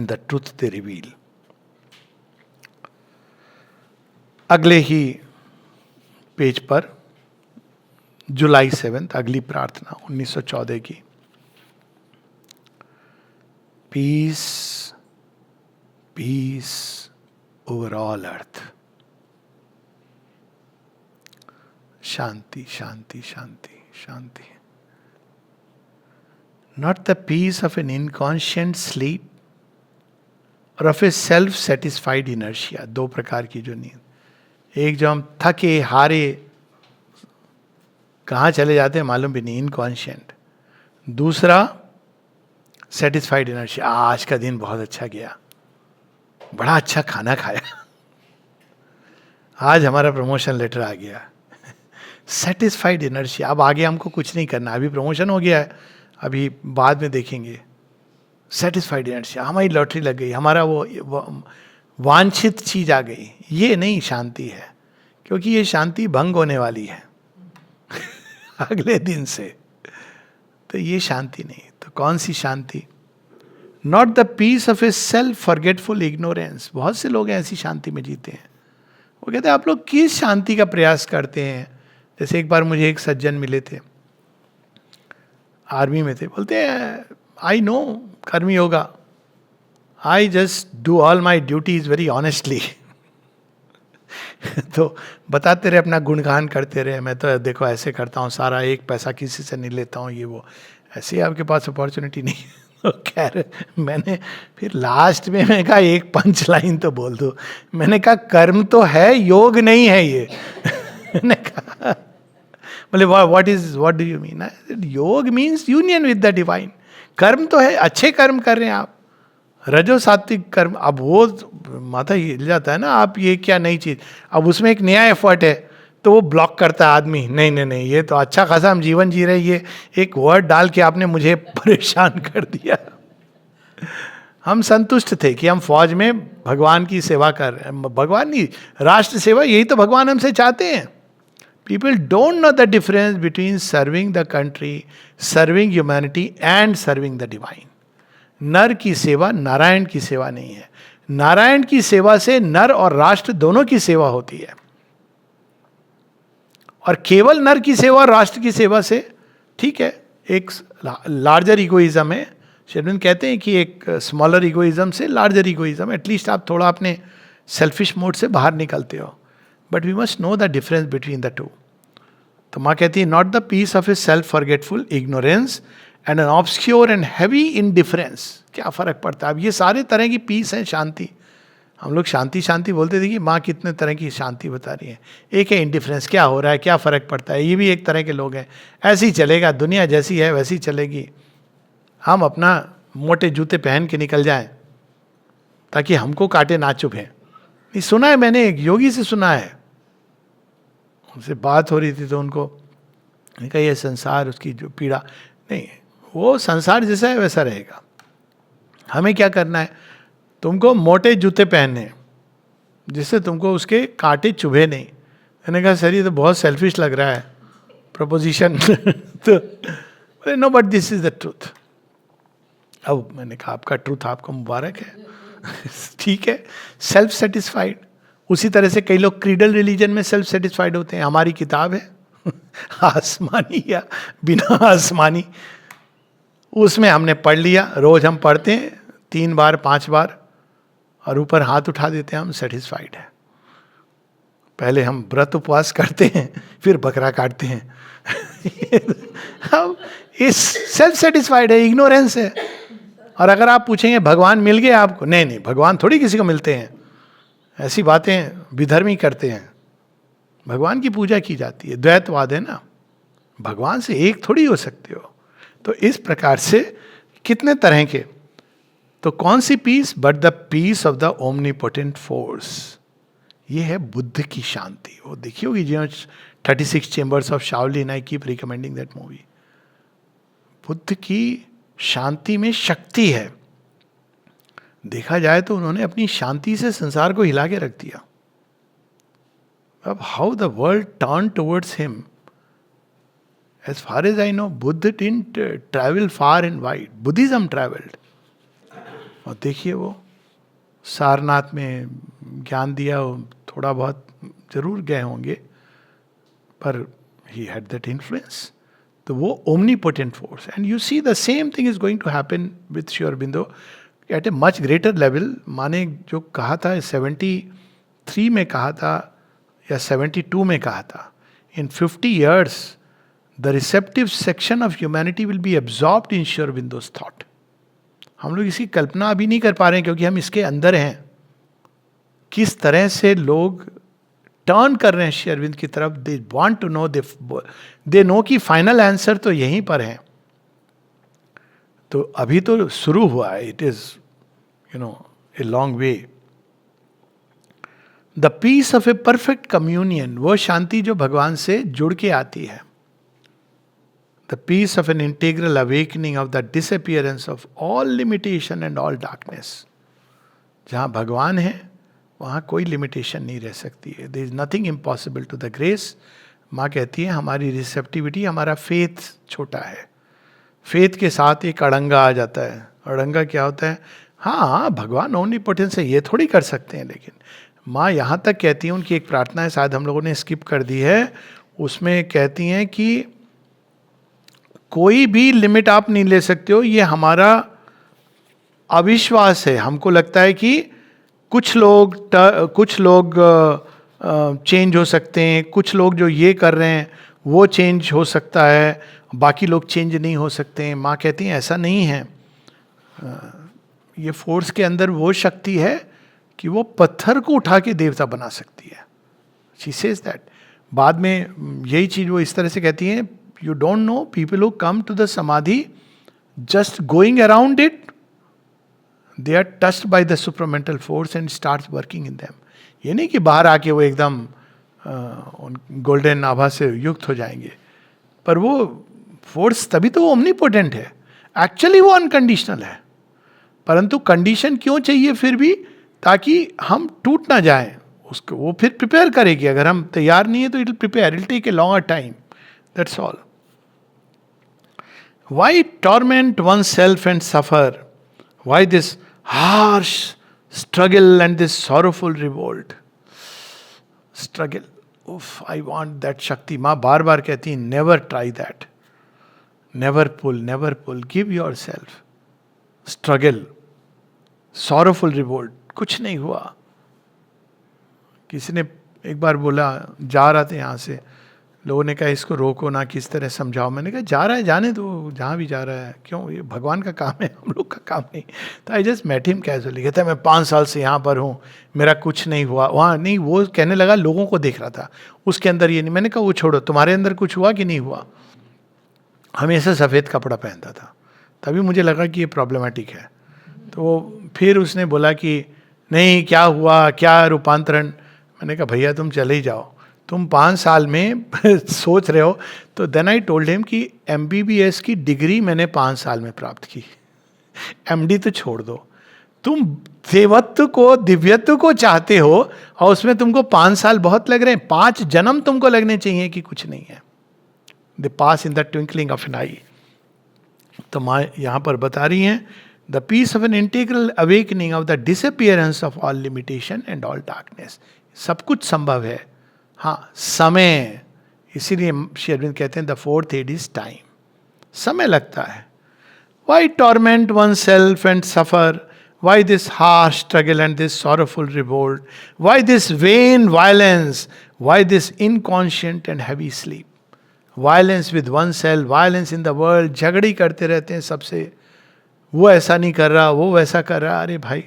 S1: the truth they reveal. अगले ही पेज पर जुलाई 7, अगली प्रार्थना 1914 की। Peace peace over all earth. शांति शांति शांति शांति। Not the peace of an inconscient sleep or of a self satisfied inertia. दो प्रकार की जो नींद, एक जो हम थके हारे कहाँ चले जाते हैं मालूम भी नहीं, इनकॉन्शियंट। दूसरा सेटिस्फाइड इनर्शिया, आज का दिन बहुत अच्छा गया, बड़ा अच्छा खाना खाया, आज हमारा प्रमोशन लेटर आ गया। सेटिस्फाइड इनर्शिया, अब आगे हमको कुछ नहीं करना, अभी प्रमोशन हो गया है, अभी बाद में देखेंगे। सेटिस्फाइड इनर्शिया, हमारी लॉटरी लग गई, हमारा वो वांछित चीज आ गई। ये नहीं शांति है, क्योंकि ये शांति भंग होने वाली है अगले दिन से। तो ये शांति नहीं। तो कौन सी शांति? Not the peace of a self forgetful ignorance. बहुत से लोग ऐसी शांति में जीते हैं, वो कहते हैं आप लोग किस शांति का प्रयास करते हैं? जैसे एक बार मुझे एक सज्जन मिले थे, आर्मी में थे, बोलते हैं आई नो कर्मी yoga, I just do all my duties very honestly. तो बताते रहे, अपना गुणगान करते रहे, मैं तो देखो ऐसे करता हूँ, सारा एक पैसा किसी से नहीं लेता हूँ, ये वो। ऐसे ही आपके पास अपॉर्चुनिटी नहीं है। तो खैर मैंने फिर लास्ट में मैं कहा एक पंच लाइन तो बोल दो। मैंने कहा कर्म तो है, योग नहीं है ये। मैंने कहा, बोले व्हाट डू यू मीन? योग means union with the divine. कर्म तो है, अच्छे कर्म कर रहे हैं आप, रजो सात्विक कर्म। अब वो माथा हिल जाता है ना, आप ये क्या नई चीज, अब उसमें एक नया एफर्ट है तो वो ब्लॉक करता है आदमी, नहीं नहीं नहीं ये तो अच्छा खासा हम जीवन जी रहे, ये एक वर्ड डाल के आपने मुझे परेशान कर दिया। हम संतुष्ट थे कि हम फौज में भगवान की सेवा कर रहे हैं, भगवान नहीं, राष्ट्र सेवा, यही तो भगवान हमसे चाहते हैं। People don't know the difference between serving the country, serving humanity and serving the divine. नर की सेवा नारायण की सेवा नहीं है। नारायण की सेवा से नर और राष्ट्र दोनों की सेवा होती है, और केवल नर की सेवा और राष्ट्र की सेवा से, ठीक है, एक लार्जर इगोइज्म है। शेरविन कहते हैं कि एक स्मॉलर इगोइज्म से लार्जर इगोइज्म, एटलीस्ट आप थोड़ा अपने सेल्फिश मोड से बाहर निकलते हो। But we must know the difference between the two. तो माँ कहती है not the peace of a self forgetful ignorance and an obscure and heavy indifference. क्या फर्क पड़ता है? अब ये सारे तरह की पीस है, शांति। हम लोग शांति शांति बोलते थे कि माँ कितने तरह की शांति बता रही है। एक है इंडिफरेंस, क्या हो रहा है, क्या फर्क पड़ता है, ये भी एक तरह के लोग हैं, ऐसे ही चलेगा, दुनिया जैसी है वैसी चलेगी, हम अपना मोटे जूते पहन के निकल जाएं ताकि हमको कांटे ना चुभें। ये सुना है मैंने, एक योगी से सुना है, उनसे बात हो रही थी तो उनको कहा ये संसार, उसकी जो पीड़ा नहीं, वो संसार जैसा है वैसा रहेगा, हमें क्या करना है, तुमको मोटे जूते पहनने जिससे तुमको उसके कांटे चुभे नहीं। मैंने कहा सर ये तो बहुत सेल्फिश लग रहा है प्रपोजिशन। तो no but this is the truth. अब मैंने कहा आपका ट्रूथ आपको मुबारक है। ठीक है, सेल्फ सेटिस्फाइड। उसी तरह से कई लोग क्रीडल रिलीजन में सेल्फ सेटिस्फाइड होते हैं। हमारी किताब है आसमानी या बिना आसमानी, उसमें हमने पढ़ लिया, रोज हम पढ़ते हैं 3 बार 5 बार, और ऊपर हाथ उठा देते हैं, हम सेटिस्फाइड है। पहले हम व्रत उपवास करते हैं, फिर बकरा काटते हैं। हम इस सेल्फ सेटिस्फाइड है, इग्नोरेंस है। और अगर आप पूछेंगे भगवान मिल गए आपको, नहीं नहीं, भगवान थोड़ी किसी को मिलते हैं, ऐसी बातें विधर्मी करते हैं। भगवान की पूजा की जाती है, द्वैतवाद है ना, भगवान से एक थोड़ी हो सकते हो। तो इस प्रकार से कितने तरह के, तो कौन सी peace, but the peace of the omnipotent force. ये है बुद्ध की शांति। वो देखी होगी जो 36 chambers of Shaolin, I keep recommending that movie. Buddha की शांति में शक्ति है। देखा जाए तो उन्होंने अपनी शांति से संसार को हिला के रख दिया। अब how the world turn towards him, as far as I know Buddha didn't travel far and wide, Buddhism travelled. और देखिए वो सारनाथ में ज्ञान दिया, थोड़ा बहुत जरूर गए होंगे, पर ही हैड दैट इन्फ्लुएंस। तो वो omnipotent force, and you see the same thing is going to happen with Shri Aurobindo at a much greater level. माने जो कहा था 73 में कहा था या 72 में कहा था, in 50 years the receptive section of humanity will be absorbed in Shri Aurobindo's thought. हम लोग इसकी कल्पना अभी नहीं कर पा रहे हैं क्योंकि हम इसके अंदर हैं। किस तरह से लोग टर्न कर रहे हैं श्री अरविंद की तरफ, they want to know, they know कि फाइनल आंसर तो यहीं पर है। तो अभी तो शुरू हुआ है, it is a long way. The peace of a perfect communion, वो शांति जो भगवान से जुड़ के आती है। The peace of an integral awakening of the disappearance of all limitation and all darkness. जहाँ भगवान है वहाँ कोई लिमिटेशन नहीं रह सकती है। There is nothing impossible to the grace. माँ कहती है हमारी रिसेप्टिविटी, हमारा फेथ छोटा है। फेथ के साथ एक अड़ंगा आ जाता है। अड़ंगा क्या होता है? हाँ भगवान ओमनीपोटेंस है, ये थोड़ी कर सकते हैं, लेकिन माँ यहाँ तक कहती हैं, उनकी एक प्रार्थना है, शायद हम लोगों ने स्किप कर दी है, उसमें कहती हैं कि कोई भी लिमिट आप नहीं ले सकते हो, ये हमारा अविश्वास है। हमको लगता है कि कुछ लोग चेंज हो सकते हैं, कुछ लोग जो ये कर रहे हैं वो चेंज हो सकता है, बाकी लोग चेंज नहीं हो सकते हैं। माँ कहती हैं ऐसा नहीं है। ये फोर्स के अंदर वो शक्ति है कि वो पत्थर को उठा के देवता बना सकती है। She says that. बाद में यही चीज वो इस तरह से कहती हैं, you don't know people who come to the samadhi just going around it, they are touched by the supermental force and starts working in them. ये नहीं कि बाहर आके वो एकदम गोल्डन आभा से युक्त हो जाएंगे, पर वो फोर्स तभी तो वो ओमनीपोटेंट है। एक्चुअली वो अनकंडीशनल है, परंतु कंडीशन क्यों चाहिए फिर भी, ताकि हम टूट ना जाएं। उसको वो फिर प्रिपेयर करेगी। अगर हम तैयार नहीं है तो it will prepare, it take a longer time, that's all. Why torment one self and suffer, why this harsh struggle and this sorrowful revolt. Struggle, उफ, आई वांट दैट शक्ति। माँ बार बार कहती है, never try that, never pull, give your self. Struggle, sorrowful revolt, कुछ नहीं हुआ। किसी ने एक बार बोला, जा रहा था यहाँ से, लोगों ने कहा इसको रोको ना, किस तरह समझाओ। मैंने कहा जा रहा है जाने दो, जहाँ भी जा रहा है, क्यों, ये भगवान का काम है, हम लोग का काम नहीं। तो I just met him casually. कहता है मैं 5 साल से यहाँ पर हूँ, मेरा कुछ नहीं हुआ। वहाँ नहीं, वो कहने लगा लोगों को देख रहा था, उसके अंदर ये नहीं। मैंने कहा वो छोड़ो, तुम्हारे अंदर कुछ हुआ कि नहीं हुआ। हमेशा सफ़ेद कपड़ा पहनता था, तभी मुझे लगा कि ये प्रॉब्लमेटिक है। तो फिर उसने बोला कि नहीं, क्या हुआ, क्या रूपांतरण। मैंने कहा भैया तुम चले ही जाओ, तुम 5 साल में सोच रहे हो। तो देन आई टोल्ड हिम कि MBBS की डिग्री मैंने 5 साल में प्राप्त की, MD तो छोड़ दो। तुम देवत्व को, दिव्यत्व को चाहते हो और उसमें तुमको 5 साल बहुत लग रहे हैं, 5 जन्म तुमको लगने चाहिए कि कुछ नहीं है। They pass in the twinkling of an eye. तो माँ यहाँ पर बता रही हैं, the peace of an integral awakening of the disappearance of all limitation and all darkness. सब कुछ संभव है, हाँ समय। इसीलिए श्री अरविंद कहते हैं the fourth aid is time, समय लगता है। Why torment one self and suffer, why this harsh struggle and this sorrowful revolt, why this vain violence, why this inconscient and heavy sleep. Violence with one self, violence in the world, झगड़ी करते रहते हैं सबसे, वो ऐसा नहीं कर रहा, वो वैसा कर रहा। अरे भाई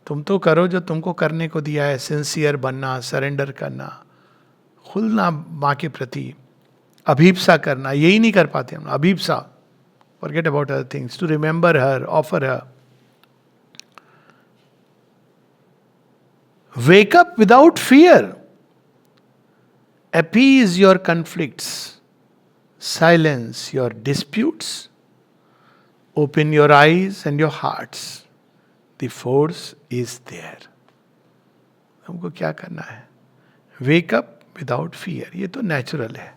S1: तुम तो करो जो तुमको करने को दिया है, सिंसियर बनना, सरेंडर करना, खुलना माँ के प्रति, अभीप्सा करना, यही नहीं कर पाते हम। अभीप्सा, forget about other things, to remember her, offer her. Wake up without fear, appease your conflicts, silence your disputes, open your eyes and your hearts, the force is there. हमको क्या करना है? Wake up without fear. ये तो natural है।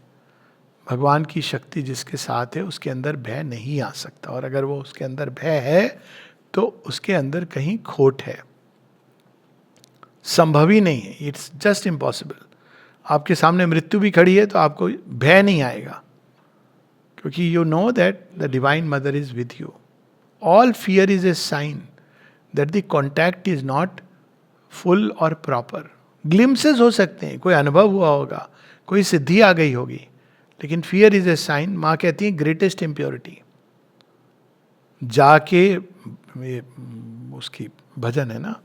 S1: भगवान की शक्ति जिसके साथ है उसके अंदर भय नहीं आ सकता, और अगर वो उसके अंदर भय है तो उसके अंदर कहीं खोट है, संभव ही नहीं है। It's just impossible. आपके सामने मृत्यु भी खड़ी है तो आपको भय नहीं आएगा, क्योंकि you know that the divine mother is with you. All fear is a sign that the contact is not full और प्रॉपर। ग्लिम्सेस हो सकते हैं, कोई अनुभव हुआ होगा, कोई सिद्धि आ गई होगी, लेकिन फियर इज ए साइन। माँ कहती है ग्रेटेस्ट इम्प्योरिटी। जाके, उसकी भजन है ना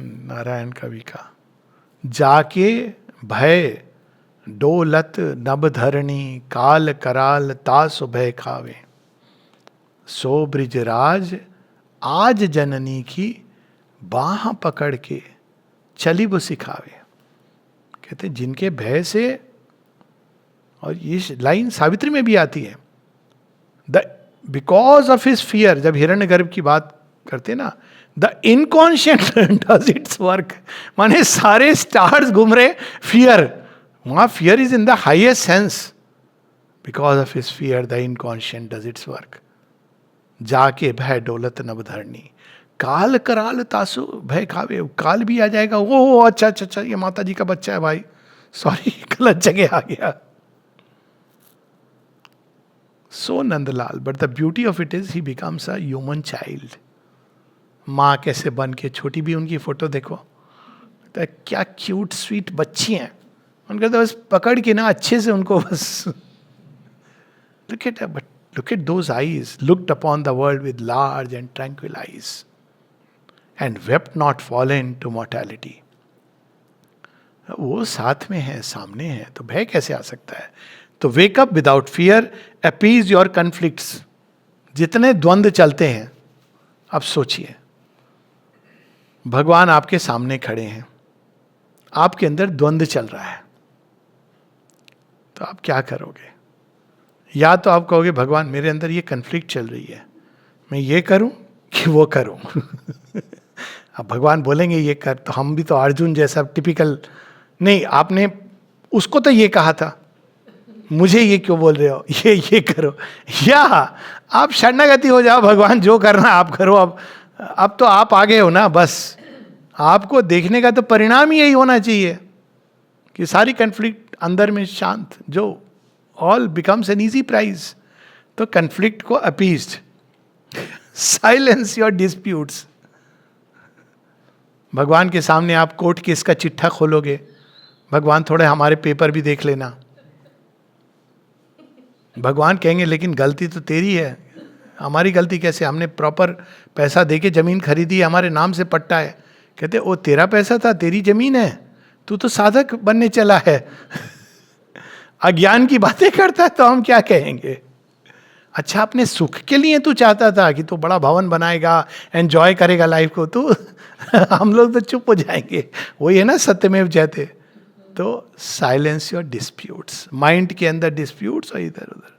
S1: नारायण कवि का, जाके भय डोलत नभ धरणी, काल कराल तास भय खावे, सो ब्रिजराज आज जननी की बाह पकड़ के चली वो सिखावे। कहते जिनके भय से, और ये लाइन सावित्री में भी आती है, the because of his fear, जब हिरण्यगर्भ की बात करते ना, the inconscient does it's work. माने सारे स्टार्स घूम रहे, फियर, वहां fear is in the highest sense. Because of his fear the inconscient does it's work. जाके भय डोलत नभ धरणी, काल कराल तासु भय खावे, काल भी आ जाएगा, वो अच्छा अच्छा अच्छा ये माता जी का बच्चा है भाई, सॉरी गलत जगह आ गया. So Nandlal, but the beauty of it is he becomes a human child. माँ कैसे बन के, छोटी भी उनकी फोटो देखो तो क्या क्यूट स्वीट बच्ची हैं. उनका तो बस पकड़ के ना अच्छे से उनको बस look at but look at those eyes, looked upon the world with large and tranquil eyes and wept not fallen to mortality. वो साथ में है, सामने है, तो भय कैसे आ सकता है. तो वेक up without fear, appease your conflicts. जितने द्वंद्व चलते हैं, अब सोचिए भगवान आपके सामने खड़े हैं, आपके अंदर द्वंद्व चल रहा है, तो आप क्या करोगे. या तो आप कहोगे भगवान मेरे अंदर ये कन्फ्लिक्ट चल रही है, मैं ये करूं कि वो करूं. अब भगवान बोलेंगे ये कर, तो हम भी तो अर्जुन जैसा टिपिकल, नहीं आपने उसको तो ये कहा था, मुझे ये क्यों बोल रहे हो, ये करो. या आप शरणागति हो जाओ, भगवान जो करना आप करो. अब तो आप आगे हो ना, बस आपको देखने का तो परिणाम ही यही होना चाहिए कि सारी कन्फ्लिक्ट अंदर में शांत, जो all becomes an easy prize. तो कन्फ्लिक्ट को अपीज्ड, साइलेंस योर डिस्प्यूट्स. भगवान के सामने आप कोर्ट केस का चिट्ठा खोलोगे, भगवान थोड़े हमारे पेपर भी देख लेना. भगवान कहेंगे लेकिन गलती तो तेरी है. हमारी गलती कैसे, हमने प्रॉपर पैसा देके जमीन खरीदी, हमारे नाम से पट्टा है. कहते ओ तेरा पैसा था, तेरी जमीन है, तू तो साधक बनने चला है. अज्ञान की बातें करता है, तो हम क्या कहेंगे. अच्छा अपने सुख के लिए तू चाहता था कि तू बड़ा भवन बनाएगा, एंजॉय करेगा लाइफ को, तू हम लोग तो चुप हो जाएंगे. वही है ना सत्यमेव जयते. तो साइलेंस योर डिस्प्यूट्स, माइंड के अंदर डिस्प्यूट्स और इधर उधर.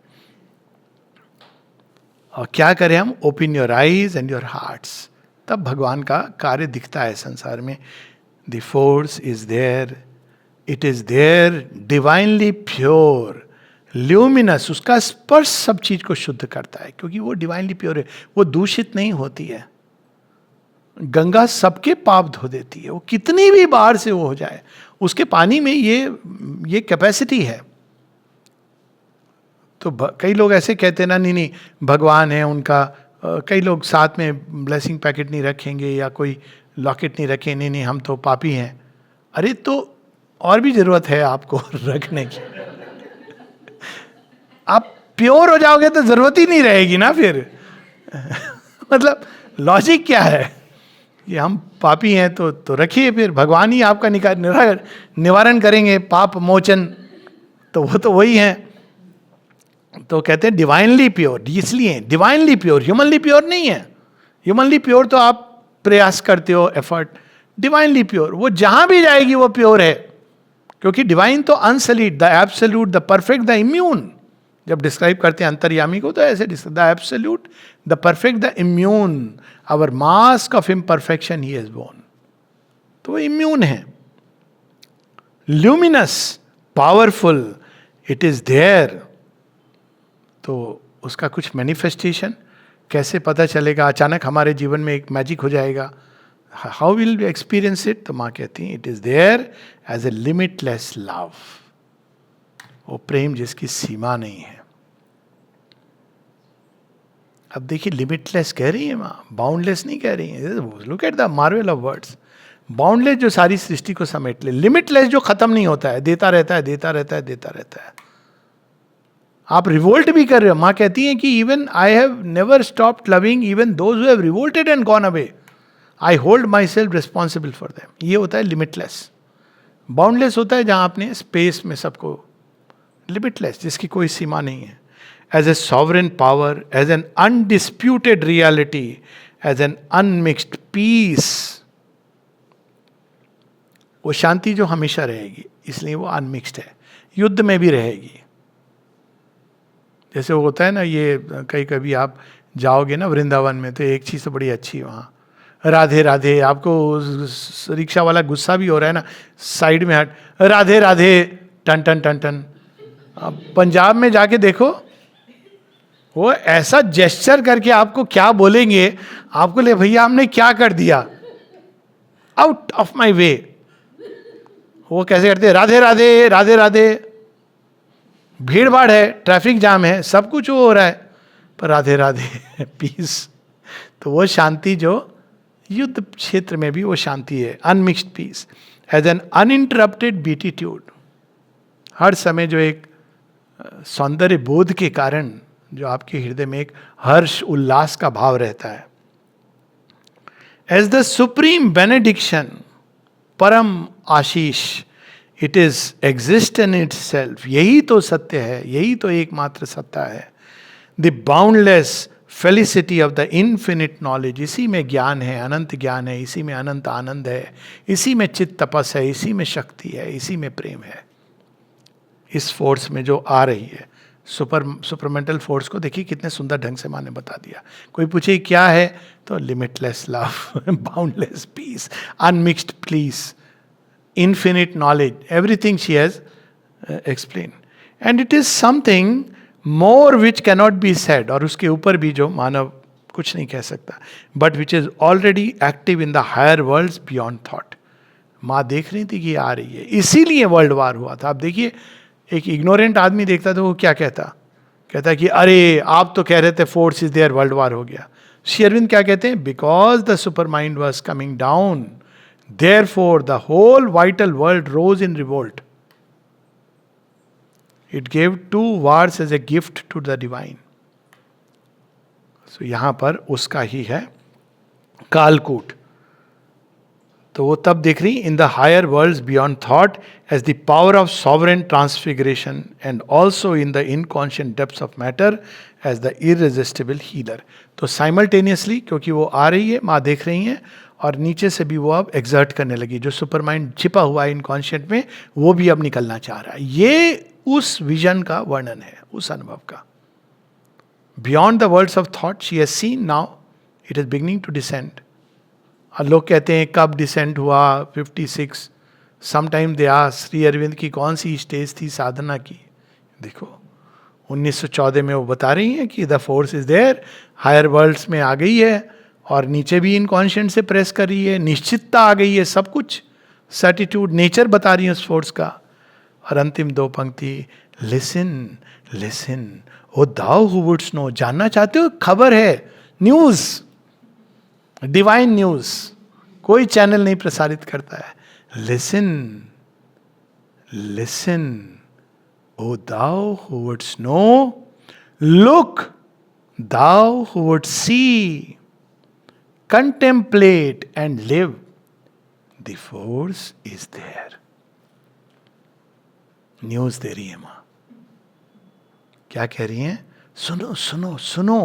S1: और क्या करें हम, open your eyes and your hearts. तब भगवान का कार्य दिखता है संसार में. The force is there, it is there, divinely pure, luminous. उसका स्पर्श सब चीज को शुद्ध करता है, क्योंकि वो डिवाइनली प्योर है, वो दूषित नहीं होती है. गंगा सबके पाप धो देती है, वो कितनी भी बाहर से वो हो जाए, उसके पानी में ये कैपेसिटी है. तो कई लोग ऐसे कहते हैं ना, नहीं भगवान है उनका, कई लोग साथ में ब्लेसिंग पैकेट नहीं रखेंगे या कोई लॉकेट नहीं रखें, नहीं हम तो पापी हैं. अरे तो और भी जरूरत है आपको रखने की. आप प्योर हो जाओगे तो जरूरत ही नहीं रहेगी ना फिर. मतलब लॉजिक क्या है, ये हम पापी हैं तो रखिए, फिर भगवान ही आपका निवारण करेंगे, पाप मोचन, तो वो तो वही है. तो कहते हैं डिवाइनली प्योर, इसलिए डिवाइनली प्योर, ह्यूमनली प्योर नहीं है. ह्यूमनली प्योर तो आप प्रयास करते हो, एफर्ट. डिवाइनली प्योर वो जहां भी जाएगी वो प्योर है, क्योंकि डिवाइन तो unsullied, the absolute, the perfect, the immune. जब डिस्क्राइब करते हैं अंतर्यामी को तो ऐसे the absolute, the perfect, the immune, our mask of imperfection he is born. तो वो इम्यून है. Luminous, powerful, it is there. तो उसका कुछ मैनिफेस्टेशन कैसे पता चलेगा, अचानक हमारे जीवन में एक मैजिक हो जाएगा, how will we experience it. तो माँ कहती हैं it is there as a limitless love. वो प्रेम जिसकी सीमा नहीं है. अब देखिए लिमिटलेस कह रही है माँ, बाउंडलेस नहीं कह रही है. Look at the Marvel of words. Boundless जो सारी सृष्टि को समेट ले, लिमिटलेस जो खत्म नहीं होता है, देता रहता है, देता रहता है, देता रहता है. आप रिवोल्ट भी कर रहे हो. माँ कहती है कि even I have never stopped loving even those who have revolted and gone away. I hold my self responsible for them. ये होता है लिमिटलेस. बाउंडलेस होता है जहां आपने स्पेस में सबको, लिमिटलेस जिसकी कोई सीमा नहीं है. As a sovereign power, as an undisputed reality, as an unmixed peace. वो शांति जो हमेशा रहेगी, इसलिए वो अनमिक्स्ड है. युद्ध में भी रहेगी. जैसे वो होता है ना, ये कहीं कभी आप जाओगे ना वृंदावन में, तो एक चीज़ तो बड़ी अच्छी वहाँ, राधे राधे. आपको रिक्शा वाला गुस्सा भी हो रहा है ना, साइड में हट, राधे राधे, टन टन टन टन. अब पंजाब में जाके देखो, वो ऐसा जेस्चर करके आपको क्या बोलेंगे, आपको ले भैया हमने क्या कर दिया, आउट ऑफ माई वे। वो कैसे करते हैं, राधे राधे राधे राधे, भीड़ भाड़ है, ट्रैफिक जाम है, सब कुछ वो हो रहा है, पर राधे राधे पीस। तो वो शांति जो युद्ध क्षेत्र में भी वो शांति है, unmixed peace as an uninterrupted beatitude. हर समय जो एक सौंदर्य बोध के कारण जो आपके हृदय में एक हर्ष उल्लास का भाव रहता है। एज द सुप्रीम बेनेडिक्शन, परम आशीष, it is exist in it self. यही तो सत्य है, यही तो एकमात्र सत्ता है। The boundless felicity of the infinite knowledge, इसी में ज्ञान है, अनंत ज्ञान है, इसी में अनंत आनंद है, इसी में चित्त तपस है, इसी में शक्ति है, इसी में प्रेम है। इस फोर्स में जो आ रही है, सुपरमेंटल फोर्स को देखिए कितने सुंदर ढंग से माँ ने बता दिया। कोई पूछे क्या है, तो limitless love, boundless peace, unmixed bliss, infinite knowledge, everything she has explained. And it is something more which cannot be said, और उसके ऊपर भी जो मानव कुछ नहीं कह सकता, but which is already active in the higher worlds beyond thought. माँ देख रही थी कि ये आ रही है, इसीलिए वर्ल्ड वार हुआ था। आप देखिए, एक इग्नोरेंट आदमी देखता तो वो क्या कहता कि अरे आप तो कह रहे थे force is there, world war हो गया। श्री अरविंद क्या कहते हैं, because the supermind was coming down, therefore the whole vital world rose in revolt. It gave 2 wars as a gift to the divine. So यहां पर उसका ही है कालकूट। तो वो तब दिख रही in the higher worlds beyond thought as the power of sovereign transfiguration and also in the inconscient depths of matter as the irresistible healer. तो साइमल्टेनियसली, क्योंकि वो आ रही है, माँ देख रही हैं, और नीचे से भी वो अब एग्जर्ट करने लगी। जो सुपर माइंड छिपा हुआ है इनकॉन्शियंट में, वो भी अब निकलना चाह रहा है। ये उस विजन का वर्णन है, उस अनुभव का। Beyond the worlds of thought she has seen, now it is beginning to descend. और लोग कहते हैं कब डिसेंड हुआ, 56। Sometime they ask Shri Arvind की कौन सी स्टेज थी साधना की। देखो 1914 में वो बता रही हैं कि the force is there, higher worlds में आ गई है, और नीचे भी इनकॉन्शियंट से प्रेस कर रही है, निश्चितता आ गई है, सब कुछ सर्टिट्यूड, नेचर बता रही है उस फोर्स का। और अंतिम 2 पंक्ति, listen listen O thou who wouldst know, जानना चाहते हो, खबर है, न्यूज, डिवाइन न्यूज, कोई चैनल नहीं प्रसारित करता है। Listen listen O thou who wouldst know, look thou who would see, contemplate and live, the force is there. News दे रही है मां, क्या कह रही हैं, सुनो सुनो सुनो।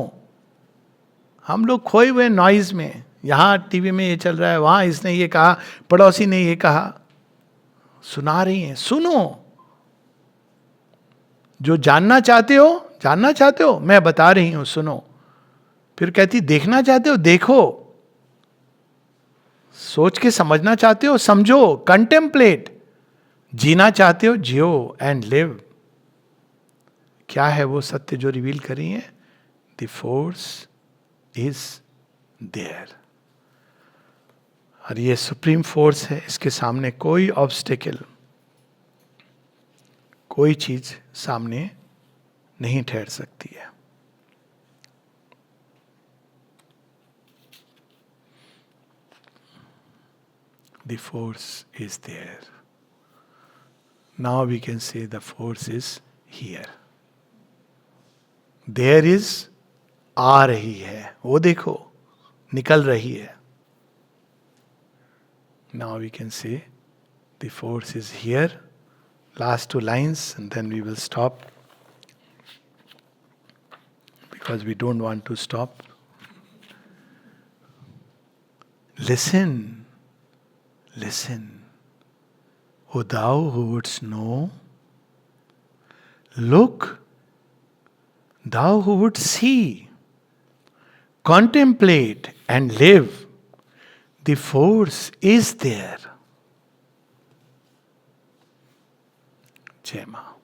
S1: हम लोग खोए हुए नॉइज में, यहां टीवी में ये चल रहा है, वहां इसने ये कहा, पड़ोसी ने ये कहा, सुना रही हैं, सुनो। जो जानना चाहते हो, मैं बता रही हूं, सुनो। फिर कहती देखना चाहते हो, देखो। सोच के समझना चाहते हो, समझो, कंटेम्पलेट। जीना चाहते हो, जियो, एंड लिव। क्या है वो सत्य जो रिवील करी है, द फोर्स इज देयर। और ये सुप्रीम फोर्स है, इसके सामने कोई ऑब्स्टेकल, कोई चीज सामने नहीं ठहर सकती है। The force is there. Now we can say the force is here. There is, आ रही है, वो देखो, निकल रही है। Now we can say the force is here. Last 2 lines and then we will stop, because we don't want to stop. Listen. Listen, O thou who wouldst know, look, thou who wouldst see, contemplate and live, the force is there. Jai Maa.